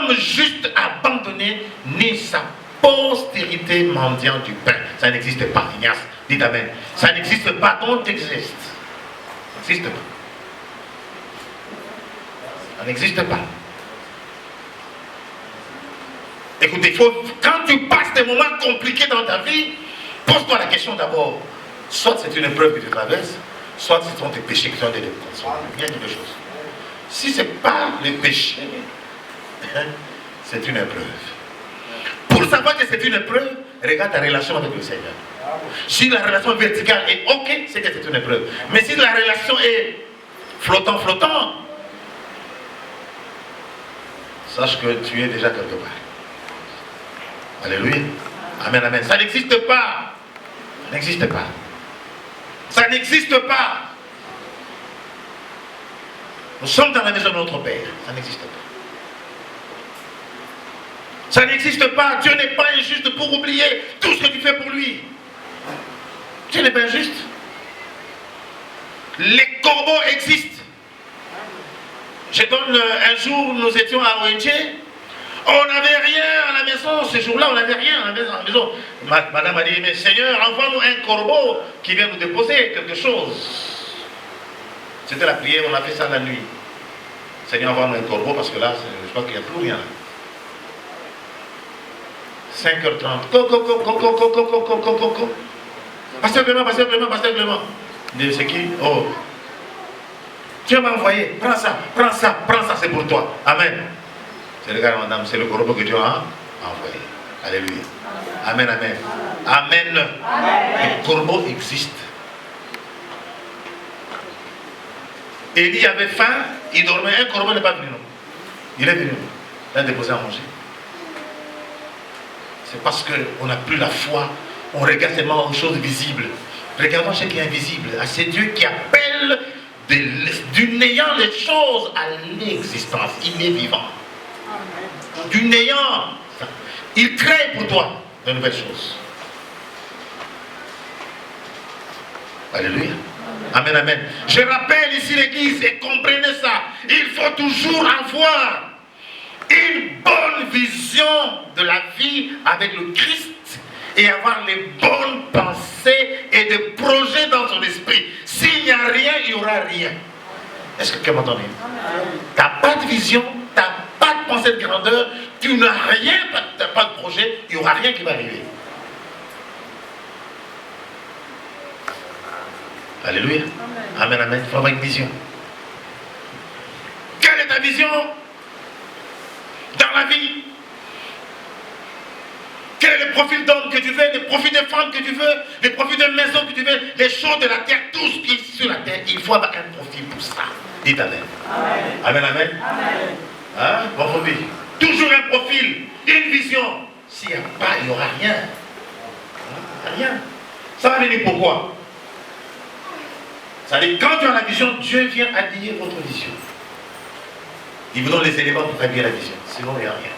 l'homme juste abandonné, ni sa postérité mendiant du pain. Ça n'existe pas, Ignace. Dites amen. Ça n'existe pas, don't existe. Ça n'existe pas. Ça n'existe pas. Écoutez, quand tu passes des moments compliqués dans ta vie, pose-toi la question d'abord. Soit c'est une épreuve que tu traverses, soit ce sont tes péchés qui sont des déconsoles. Il y a deux choses. Si ce n'est pas le péché, c'est une épreuve. Pour savoir que c'est une épreuve, regarde ta relation avec le Seigneur. Si la relation verticale est ok, c'est que c'est une épreuve. Mais si la relation est flottant, sache que tu es déjà quelque part. Alléluia. Amen, amen. Ça n'existe pas. Ça n'existe pas. Ça n'existe pas. Nous sommes dans la maison de notre Père. Ça n'existe pas. Ça n'existe pas. Dieu n'est pas injuste pour oublier tout ce que tu fais pour lui. Dieu n'est pas injuste. Les corbeaux existent. Je donne un jour, nous étions à ONG. On n'avait rien à la maison. Ce jour-là, on n'avait rien à la maison. Madame a dit, mais Seigneur, envoie-nous un corbeau qui vient nous déposer quelque chose. C'était la prière, on a fait ça la nuit. Seigneur, envoie-nous un corbeau parce que là, je crois qu'il n'y a plus rien. 5h30. Go. Pasteur Clément. C'est qui? Oh. Dieu m'a envoyé. Prends ça, c'est pour toi. Amen. C'est le gars, madame, c'est le corbeau que Dieu a envoyé. Alléluia. Amen. Le corbeau existe. Élie avait faim, il dormait, un corbeau n'est pas venu. Non. Il est venu. Il a déposé à manger. C'est parce qu'on n'a plus la foi. On regarde seulement aux choses visibles. Regardons ce qui est invisible. C'est Dieu qui appelle du néant les choses à l'existence. Il est vivant. Du néant. Il crée pour toi de nouvelles choses. Alléluia. Amen. Je rappelle ici l'église et comprenez ça. Il faut toujours avoir une bonne vision de la vie avec le Christ et avoir les bonnes pensées et des projets dans son esprit. S'il n'y a rien, il n'y aura rien. Est-ce que quelqu'un m'entend bien? Tu n'as pas de vision, tu n'as pas de pensée de grandeur, tu n'as rien, tu n'as pas de projet, il n'y aura rien qui va arriver. Alléluia. Amen. Il faut avoir une vision. Quelle est ta vision dans la vie? Quel est le profil d'homme que tu veux, le profil de femme que tu veux, le profil de maison que tu veux, les choses de la terre, tout ce qui est sur la terre, il faut avoir un profil pour ça. Dites amen. Amen. Hein? Bon profil. Toujours un profil, une vision. S'il n'y a pas, il n'y aura rien. Rien. Ça va venir pourquoi? Ça veut dire quand tu as la vision, Dieu vient habiller votre vision. Il vous donne les éléments pour habiller la vision. Sinon, il n'y a rien.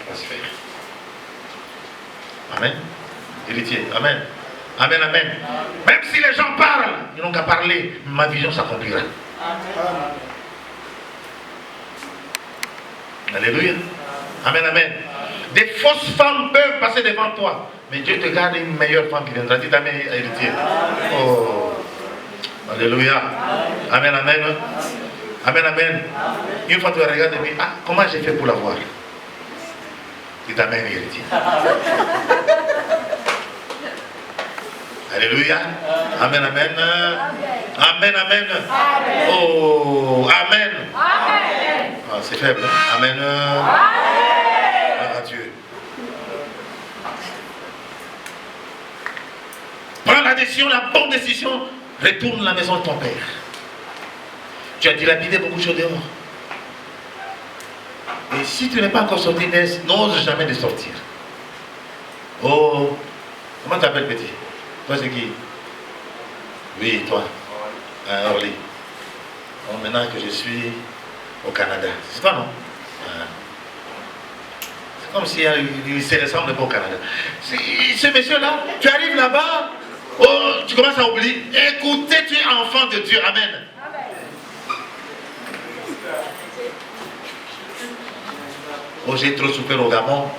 Ça va se faire. Amen. Héritier. Amen. Même si les gens parlent, ils n'ont qu'à parler. Ma vision s'accomplira. Alléluia. Amen. Des fausses femmes peuvent passer devant toi. Mais Dieu te garde une meilleure femme qui viendra. Dites amen, héritier. Oh. Alléluia. Amen. Une fois tu regardes et dis, comment j'ai fait pour l'avoir? Dites amen, héritier. Alléluia. Amen. Oh, amen. C'est faible. Hein? Amen. À Dieu. Prends la décision, la bonne décision. Retourne à la maison de ton père. Tu as dilapidé beaucoup de choses dehors. Et si tu n'es pas encore sorti, n'ose jamais de sortir. Oh, comment tu t'appelles petit? Toi c'est qui? Oui, toi. Orly. Bon, maintenant que je suis au Canada. C'est toi, non? C'est comme si il ne se ressemble pas au Canada. Ce monsieur-là, tu arrives là-bas, oh, tu commences à oublier. Écoutez, tu es enfant de Dieu. Amen. Oh, j'ai trop souffert au Gabon.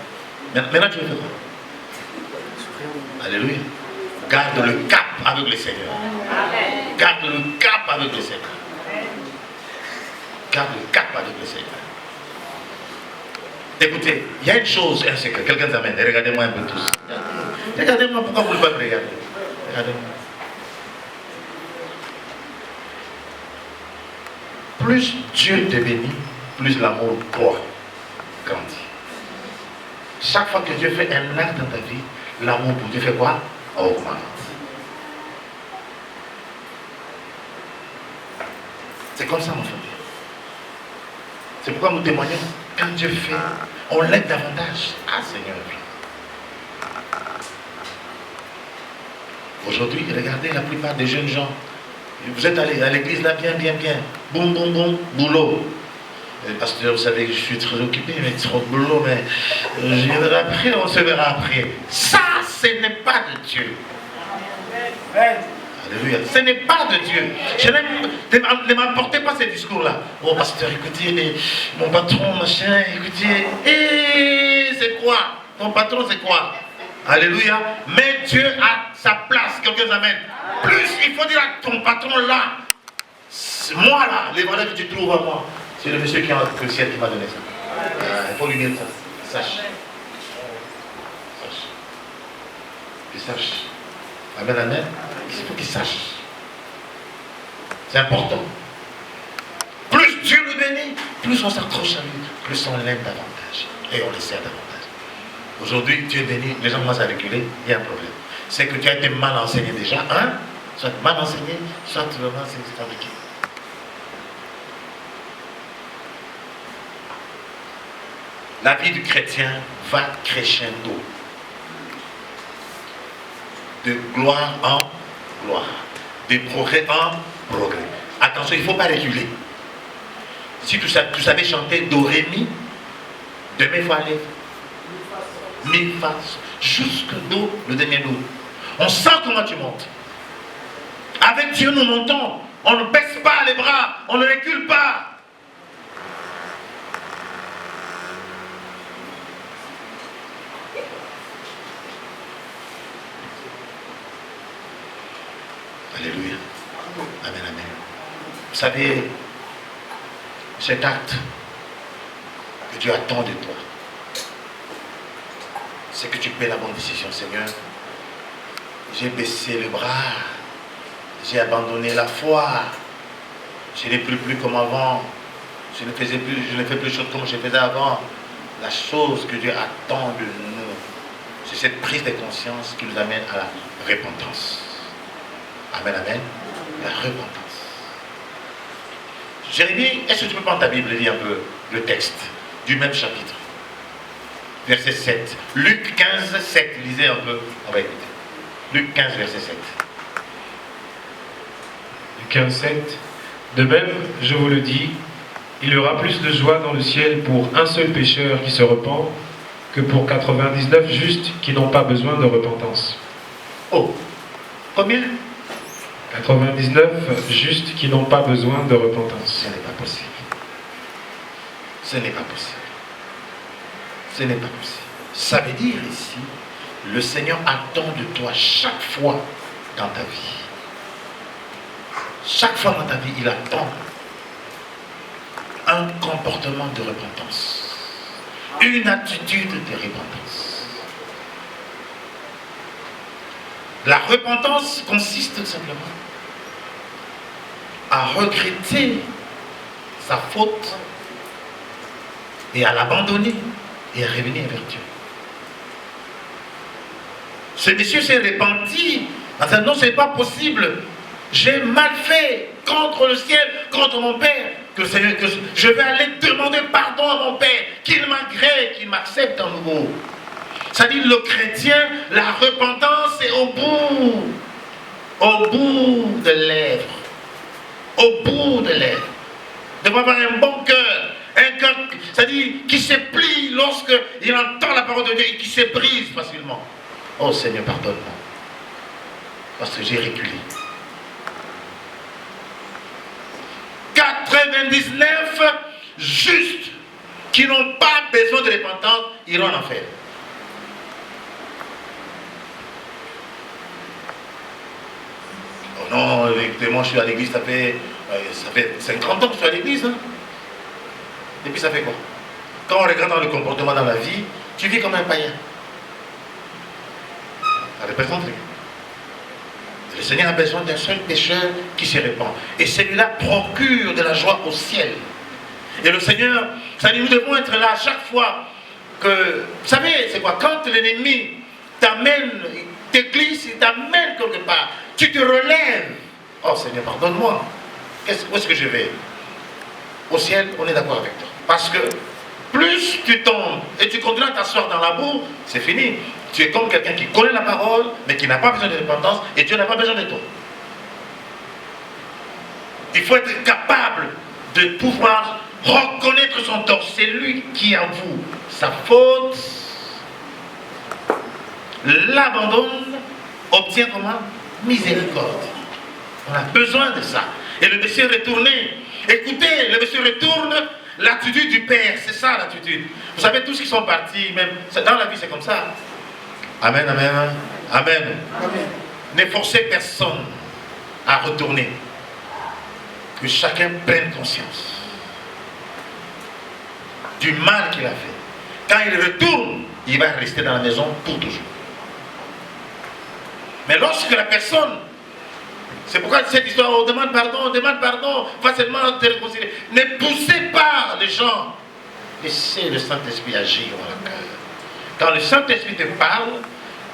Maintenant, tu veux faire quoi? Alléluia. Garde le cap avec le Seigneur. Garde le cap avec le Seigneur. Garde le cap avec le Seigneur. Écoutez, il y a une chose, un secret. Quelqu'un t'amène. Regardez-moi un peu tous. Regardez-moi, pourquoi vous ne pouvez pas me regarder? Regardez-moi. Plus Dieu te bénit, plus l'amour toi grandit. Chaque fois que Dieu fait un acte dans ta vie, l'amour pour Dieu fait quoi? Augmente. C'est comme ça, mon frère. C'est pourquoi nous témoignons. Quand Dieu fait, on l'aide davantage. Ah, Seigneur. Aujourd'hui, regardez la plupart des jeunes gens. Vous êtes allés à l'église là, bien. Boum, boum, boum, boulot. Pasteur, vous savez que je suis très occupé, mais trop de boulot, mais je viendrai après, on se verra après. Ça, ce n'est pas de Dieu. Alléluia. Ce n'est pas de Dieu. Ne m'apportez pas ces discours-là. Oh, pasteur, écoutez, mon patron, machin, écoutez. C'est quoi? Ton patron, c'est quoi? Alléluia. Mais Dieu a sa place. Quelqu'un amène. Plus, il faut dire à ton patron là, moi là, les valeurs que tu trouves à moi, c'est le monsieur qui a le ciel qui m'a donné ça. Il faut lui dire ça. Sache. Qu'il sache. Amen, amen. Il faut qu'il sache. C'est important. Plus Dieu nous bénit, plus on s'accroche à lui, plus on l'aime davantage. Et on le sert davantage. Aujourd'hui, Dieu bénit, les gens commencent à reculer, il y a un problème. C'est que tu as été mal enseigné déjà, hein? Soit mal enseigné, soit vraiment c'est fabriqué. La vie du chrétien va crescendo. De gloire en gloire. De progrès en progrès. Attention, il ne faut pas reculer. Si tu savais chanter do, ré, mi, demain il faut aller mi, fa, jusque do, le dernier do. On sent comment tu montes. Avec Dieu, nous montons. On ne baisse pas les bras. On ne recule pas. Alléluia. Amen, amen. Vous savez, cet acte que Dieu attend de toi, c'est que tu paies la bonne décision. Seigneur, j'ai baissé le bras, j'ai abandonné la foi, je n'ai plus comme avant, je ne fais plus de choses comme je faisais avant. La chose que Dieu attend de nous, c'est cette prise de conscience qui nous amène à la repentance. Amen, amen. La repentance. Jérémie, est-ce que tu peux prendre ta Bible et lire un peu le texte du même chapitre? Verset 7. Luc 15, 7. Lisez un peu. On va écouter. Luc 15, verset 7. Luc 15, 7. De même, je vous le dis, il y aura plus de joie dans le ciel pour un seul pécheur qui se repent que pour 99 justes qui n'ont pas besoin de repentance. Oh, combien? 99 justes qui n'ont pas besoin de repentance. Ce n'est pas possible. Ce n'est pas possible. Ce n'est pas possible. Ça veut dire ici, le Seigneur attend de toi chaque fois dans ta vie. Chaque fois dans ta vie, il attend un comportement de repentance. Une attitude de repentance. La repentance consiste tout simplement à regretter sa faute et à l'abandonner et à revenir vers Dieu. Ce monsieur s'est repenti en disant non, ce n'est pas possible. J'ai mal fait contre le ciel, contre mon Père. Que je vais aller demander pardon à mon Père, qu'il m'agrée, qu'il m'accepte à nouveau. C'est-à-dire le chrétien, la repentance est au bout de lèvres. Au bout de lèvres. De avoir un bon cœur. Un cœur, c'est-à-dire qui se plie lorsqu'il entend la parole de Dieu et qui se brise facilement. Oh Seigneur, pardonne-moi. Parce que j'ai reculé. 99 justes qui qui n'ont pas besoin de repentance iront en enfer. Oh non, écoutez, moi je suis à l'église, ça fait 50 ans que je suis à l'église. Hein. Et puis ça fait quoi? Quand on regarde dans le comportement dans la vie, tu vis comme un païen. Ça représente rien. Le Seigneur a besoin d'un seul pécheur qui se répand. Et celui-là procure de la joie au ciel. Et le Seigneur, ça dit, nous devons être là chaque fois que... Vous savez, c'est quoi? Quand l'ennemi t'amène, t'église, il t'amène quelque part, tu te relèves. Oh Seigneur, pardonne-moi. Où est-ce que je vais? Au ciel, on est d'accord avec toi. Parce que plus tu tombes et tu continues à t'asseoir dans la boue, c'est fini. Tu es comme quelqu'un qui connaît la parole, mais qui n'a pas besoin de repentance, et Dieu n'a pas besoin de toi. Il faut être capable de pouvoir reconnaître son tort. C'est lui qui avoue sa faute, l'abandonne, obtient comment? Miséricorde. On a besoin de ça. Et le monsieur retourné. Écoutez, le monsieur retourne l'attitude du Père. C'est ça l'attitude. Vous savez, tous qui sont partis, même dans la vie, c'est comme ça. Amen, amen, amen. Amen. Ne forcez personne à retourner. Que chacun prenne conscience du mal qu'il a fait. Quand il retourne, il va rester dans la maison pour toujours. Mais lorsque la personne, c'est pourquoi cette histoire, on demande pardon, facilement te réconcilier. Ne poussez pas les gens. Laissez le Saint-Esprit agir dans le cœur. Quand le Saint-Esprit te parle,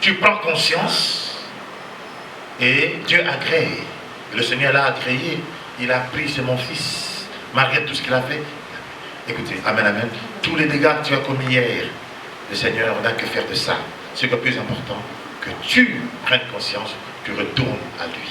tu prends conscience et Dieu agrée. Le Seigneur l'a agréé. Il a pris, c'est mon fils. Malgré tout ce qu'il a fait. Écoutez, amen, amen. Tous les dégâts que tu as commis hier, le Seigneur n'a que faire de ça. C'est le plus important, que tu prennes conscience, tu retournes à lui.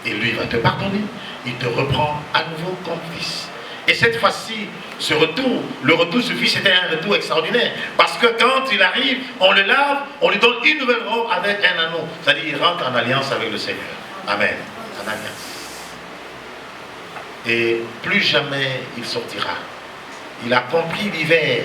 Et lui va te pardonner. Il te reprend à nouveau comme fils. Et cette fois-ci, ce retour, le retour du fils était un retour extraordinaire. Parce que quand il arrive, on le lave, on lui donne une nouvelle robe avec un anneau. C'est-à-dire qu'il rentre en alliance avec le Seigneur. Amen. En alliance. Et plus jamais il sortira. Il a compris l'hiver.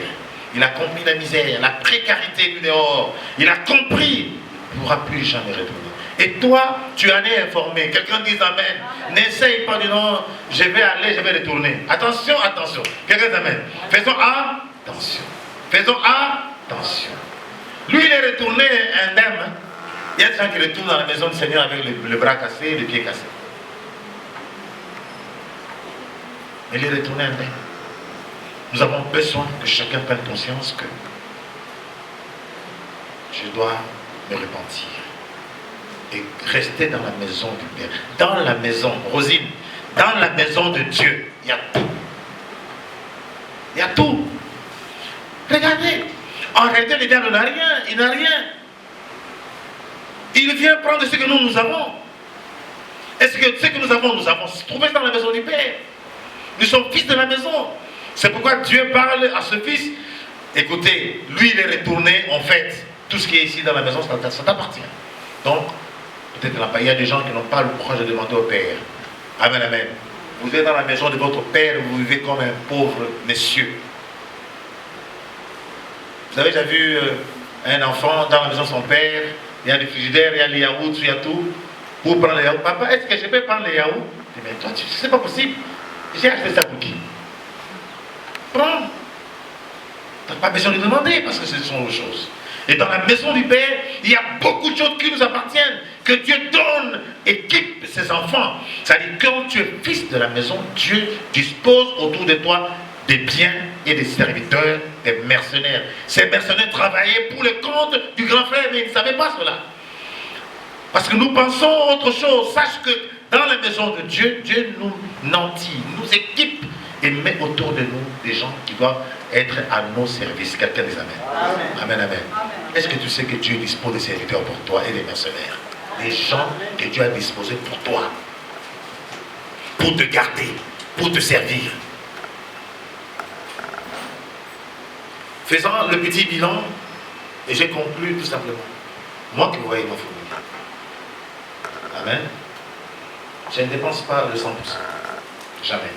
Il a compris la misère, la précarité du dehors. Il a compris. Il ne pourra plus jamais retourner. Et toi, tu en es informé. Quelqu'un dit Amen. N'essaye pas de non, je vais aller, je vais retourner. Attention, attention. Quelqu'un dit Amen. Faisons attention. Faisons attention. Lui, il est retourné indemne. Hein. Il y a des gens qui retournent dans la maison du Seigneur avec le bras cassé, les pieds cassés. Il est retourné indemne. Nous avons besoin que chacun prenne conscience que je dois me repentir et rester dans la maison du Père. Dans la maison, Rosine, dans la maison de Dieu, il y a tout. Il y a tout. Regardez, en réalité, le diable n'a rien, il n'a rien. Il vient prendre ce que nous avons. Est-ce que ce que nous avons trouvé dans la maison du Père? Nous sommes fils de la maison. C'est pourquoi Dieu parle à ce fils. Écoutez, lui il est retourné, en fait, tout ce qui est ici dans la maison, ça t'appartient. Donc, peut-être qu'il y a des gens qui n'ont pas le courage de demander au Père. Amen, amen. Vous êtes dans la maison de votre Père, vous vivez comme un pauvre monsieur. Vous avez déjà vu un enfant dans la maison de son père, il y a le frigidaire, il y a les yaourts, il y a tout. Pour prendre les yaourts. Papa, est-ce que je peux prendre les yaourts? Mais toi, c'est pas possible. J'ai acheté ça pour qui? Prends. Tu n'as pas besoin de demander parce que ce sont autres choses. Et dans la maison du Père, il y a beaucoup de choses qui nous appartiennent, que Dieu donne, équipe ses enfants. C'est-à-dire quand tu es fils de la maison, Dieu dispose autour de toi des biens et des serviteurs, des mercenaires. Ces mercenaires travaillaient pour le compte du grand frère, mais ils ne savaient pas cela. Parce que nous pensons autre chose. Sache que dans la maison de Dieu, Dieu nous nantit, nous équipe et met autour de nous des gens qui doivent être à nos services. Quelqu'un des Amen. Amen, amen. Est-ce que tu sais que Dieu dispose des serviteurs pour toi et des mercenaires? Des gens que Dieu a disposés pour toi. Pour te garder, pour te servir. Faisant le petit bilan, et j'ai conclu tout simplement. Moi qui voyais ma famille. Amen. Je ne dépense pas le 100%. Jamais.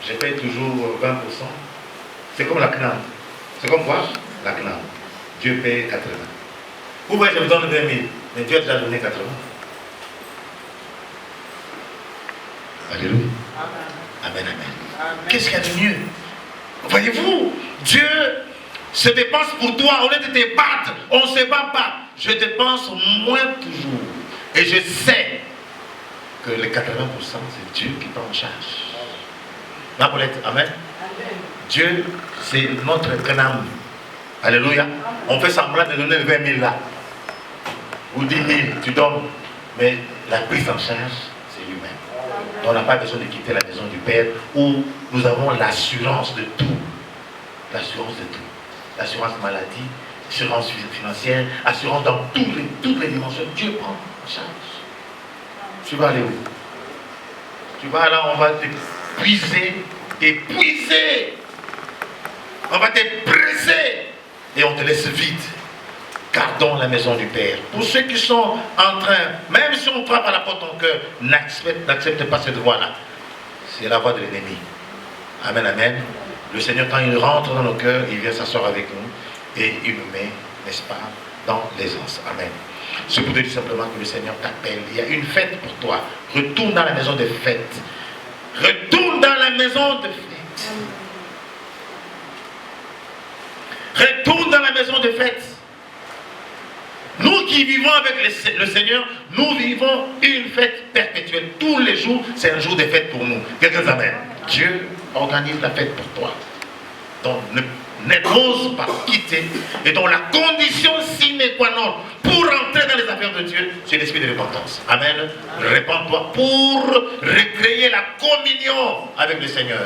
Je paye toujours 20%. C'est comme la CNAM. C'est comme quoi? La CNAM. Dieu paie 80. Vous voyez, je vous donne 20 000, mais Dieu a déjà donné 80. Alléluia. Amen, amen. Qu'est-ce qu'il y a de mieux? Voyez-vous, Dieu se dépense pour toi. Au lieu de te battre, on ne se bat pas. Je dépense moins toujours. Et je sais que les 80%, c'est Dieu qui prend en charge. Napoléon, amen. Dieu, c'est notre canam. Alléluia. On fait semblant de donner 20 000 là. Ou 10 000, tu donnes. Mais la prise en charge, c'est lui-même. On n'a pas besoin de quitter la maison du Père où nous avons l'assurance de tout. L'assurance de tout. L'assurance maladie, assurance financière, assurance dans toutes les dimensions. Dieu prend en charge. Tu vas aller où? Tu vas là, on va t'épuiser, on va te presser et on te laisse vide. Gardons la maison du Père. Pour ceux qui sont en train, même si on frappe à la porte de ton cœur, n'accepte pas cette voie-là. C'est la voie de l'ennemi. Amen, amen. Le Seigneur, quand il rentre dans nos cœurs, il vient s'asseoir avec nous et il nous met, n'est-ce pas, dans l'aisance. Amen. Je vous dis simplement que le Seigneur t'appelle. Il y a une fête pour toi. Retourne dans la maison de fête. Retourne dans la maison de fête. Retourne dans la maison de fête. Nous qui vivons avec le Seigneur, nous vivons une fête perpétuelle. Tous les jours, c'est un jour de fête pour nous. Quelqu'un amène. Dieu organise la fête pour toi. Donc, n'ose pas quitter. Et donc, la condition sine qua non pour entrer dans les affaires de Dieu, c'est l'esprit de repentance. Amen. Répands-toi pour recréer la communion avec le Seigneur.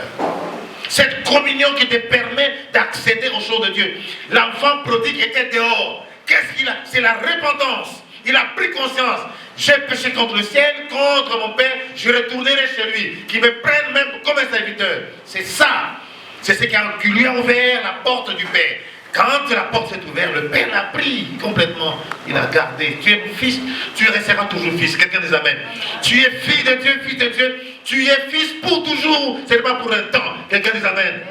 Cette communion qui te permet d'accéder aux choses de Dieu. L'enfant prodigue était dehors. Qu'est-ce qu'il a? C'est la repentance. Il a pris conscience. J'ai péché contre le ciel, contre mon Père, je retournerai chez lui. Qu'il me prenne même comme un serviteur. C'est ça. C'est ce qui lui a ouvert la porte du Père. Quand la porte s'est ouverte, le Père l'a pris complètement. Il a gardé. Tu es fils, tu resteras toujours fils. Quelqu'un dit amen. Tu es fille de Dieu, fils de Dieu. Tu es fils pour toujours. Ce n'est pas pour un temps. Quelqu'un dit amen.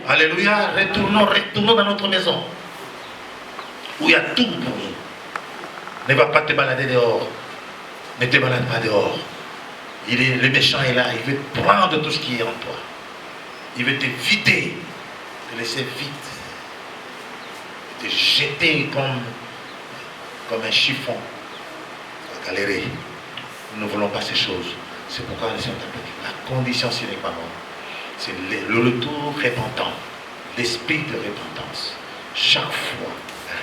Alléluia. Retournons dans notre maison. Où il y a tout pour nous. Ne va pas te balader dehors. Ne te balade pas dehors. Le méchant est là. Il veut prendre tout ce qui est en toi. Il veut te vider. Te laisser vide. Te jeter comme un chiffon. Galérer. Nous ne voulons pas ces choses. C'est pourquoi le Seigneur t'appelle. La condition sine qua non. C'est le retour repentant. L'esprit de repentance. Chaque fois,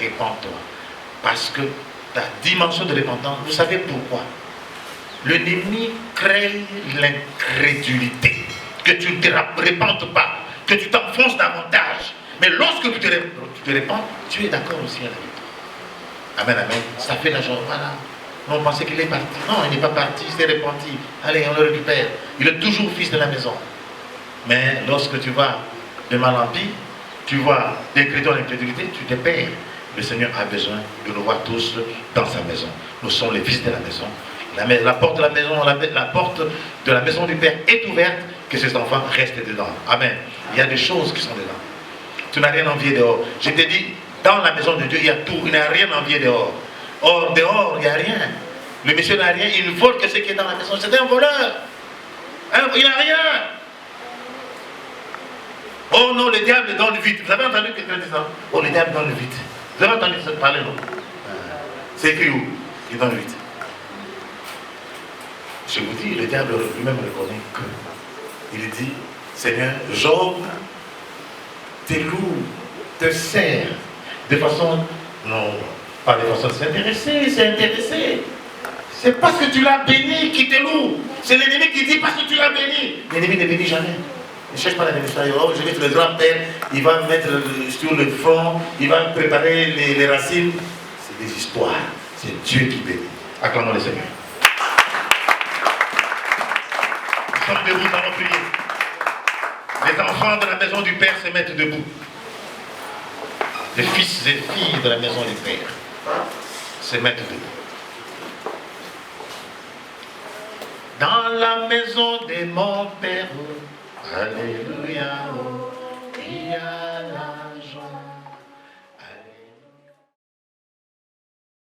répands-toi. Parce que ta dimension de repentance, vous savez pourquoi? L'ennemi crée l'incrédulité. Que tu ne te répandes pas. Que tu t'enfonces davantage. Mais lorsque tu te répands, tu es d'accord aussi avec toi. Amen, amen. Ça fait la joie. Voilà. On pensait qu'il est parti. Non, il n'est pas parti, il s'est repenti. Allez, on le récupère. Il est toujours fils de la maison. Mais lorsque tu vas de mal en pis, tu vois des chrétiens d'incrédulité, tu te perds. Le Seigneur a besoin de nous voir tous dans sa maison. Nous sommes les fils de la maison. La porte de la maison, la porte de la maison du Père est ouverte, que ces enfants restent dedans. Amen. Il y a des choses qui sont dedans. Tu n'as rien envié dehors. Je t'ai dit, dans la maison de Dieu, il y a tout. Il n'a rien envié dehors. Or, dehors, il n'y a rien. Le monsieur n'a rien. Il vole que ce qui est dans la maison. C'est un voleur. Il n'a rien. Oh non, le diable donne vite. Vous avez entendu quelqu'un dire ça? Oh, le diable donne vite. Vous avez entendu ça parler, non? C'est écrit où? Il donne vite. Je vous dis, le diable lui-même reconnaît que. Il dit, Seigneur, Job te loue, te sert de façon, non, pas de façon s'intéresser, c'est intéressé. C'est parce que tu l'as béni qui te loue. C'est l'ennemi qui dit parce que tu l'as béni. L'ennemi ne bénit jamais. Ne cherche pas la bénédiction. Oh, je vais être le grand-père, il va me mettre sur le front, il va me préparer les racines. C'est des histoires. C'est Dieu qui bénit. Acclamons le Seigneur. Nous sommes debout, nous allons prier. Les enfants de la maison du Père se mettent debout. Les fils et filles de la maison du Père se mettent debout. Dans la maison de mon Père, alléluia, il y a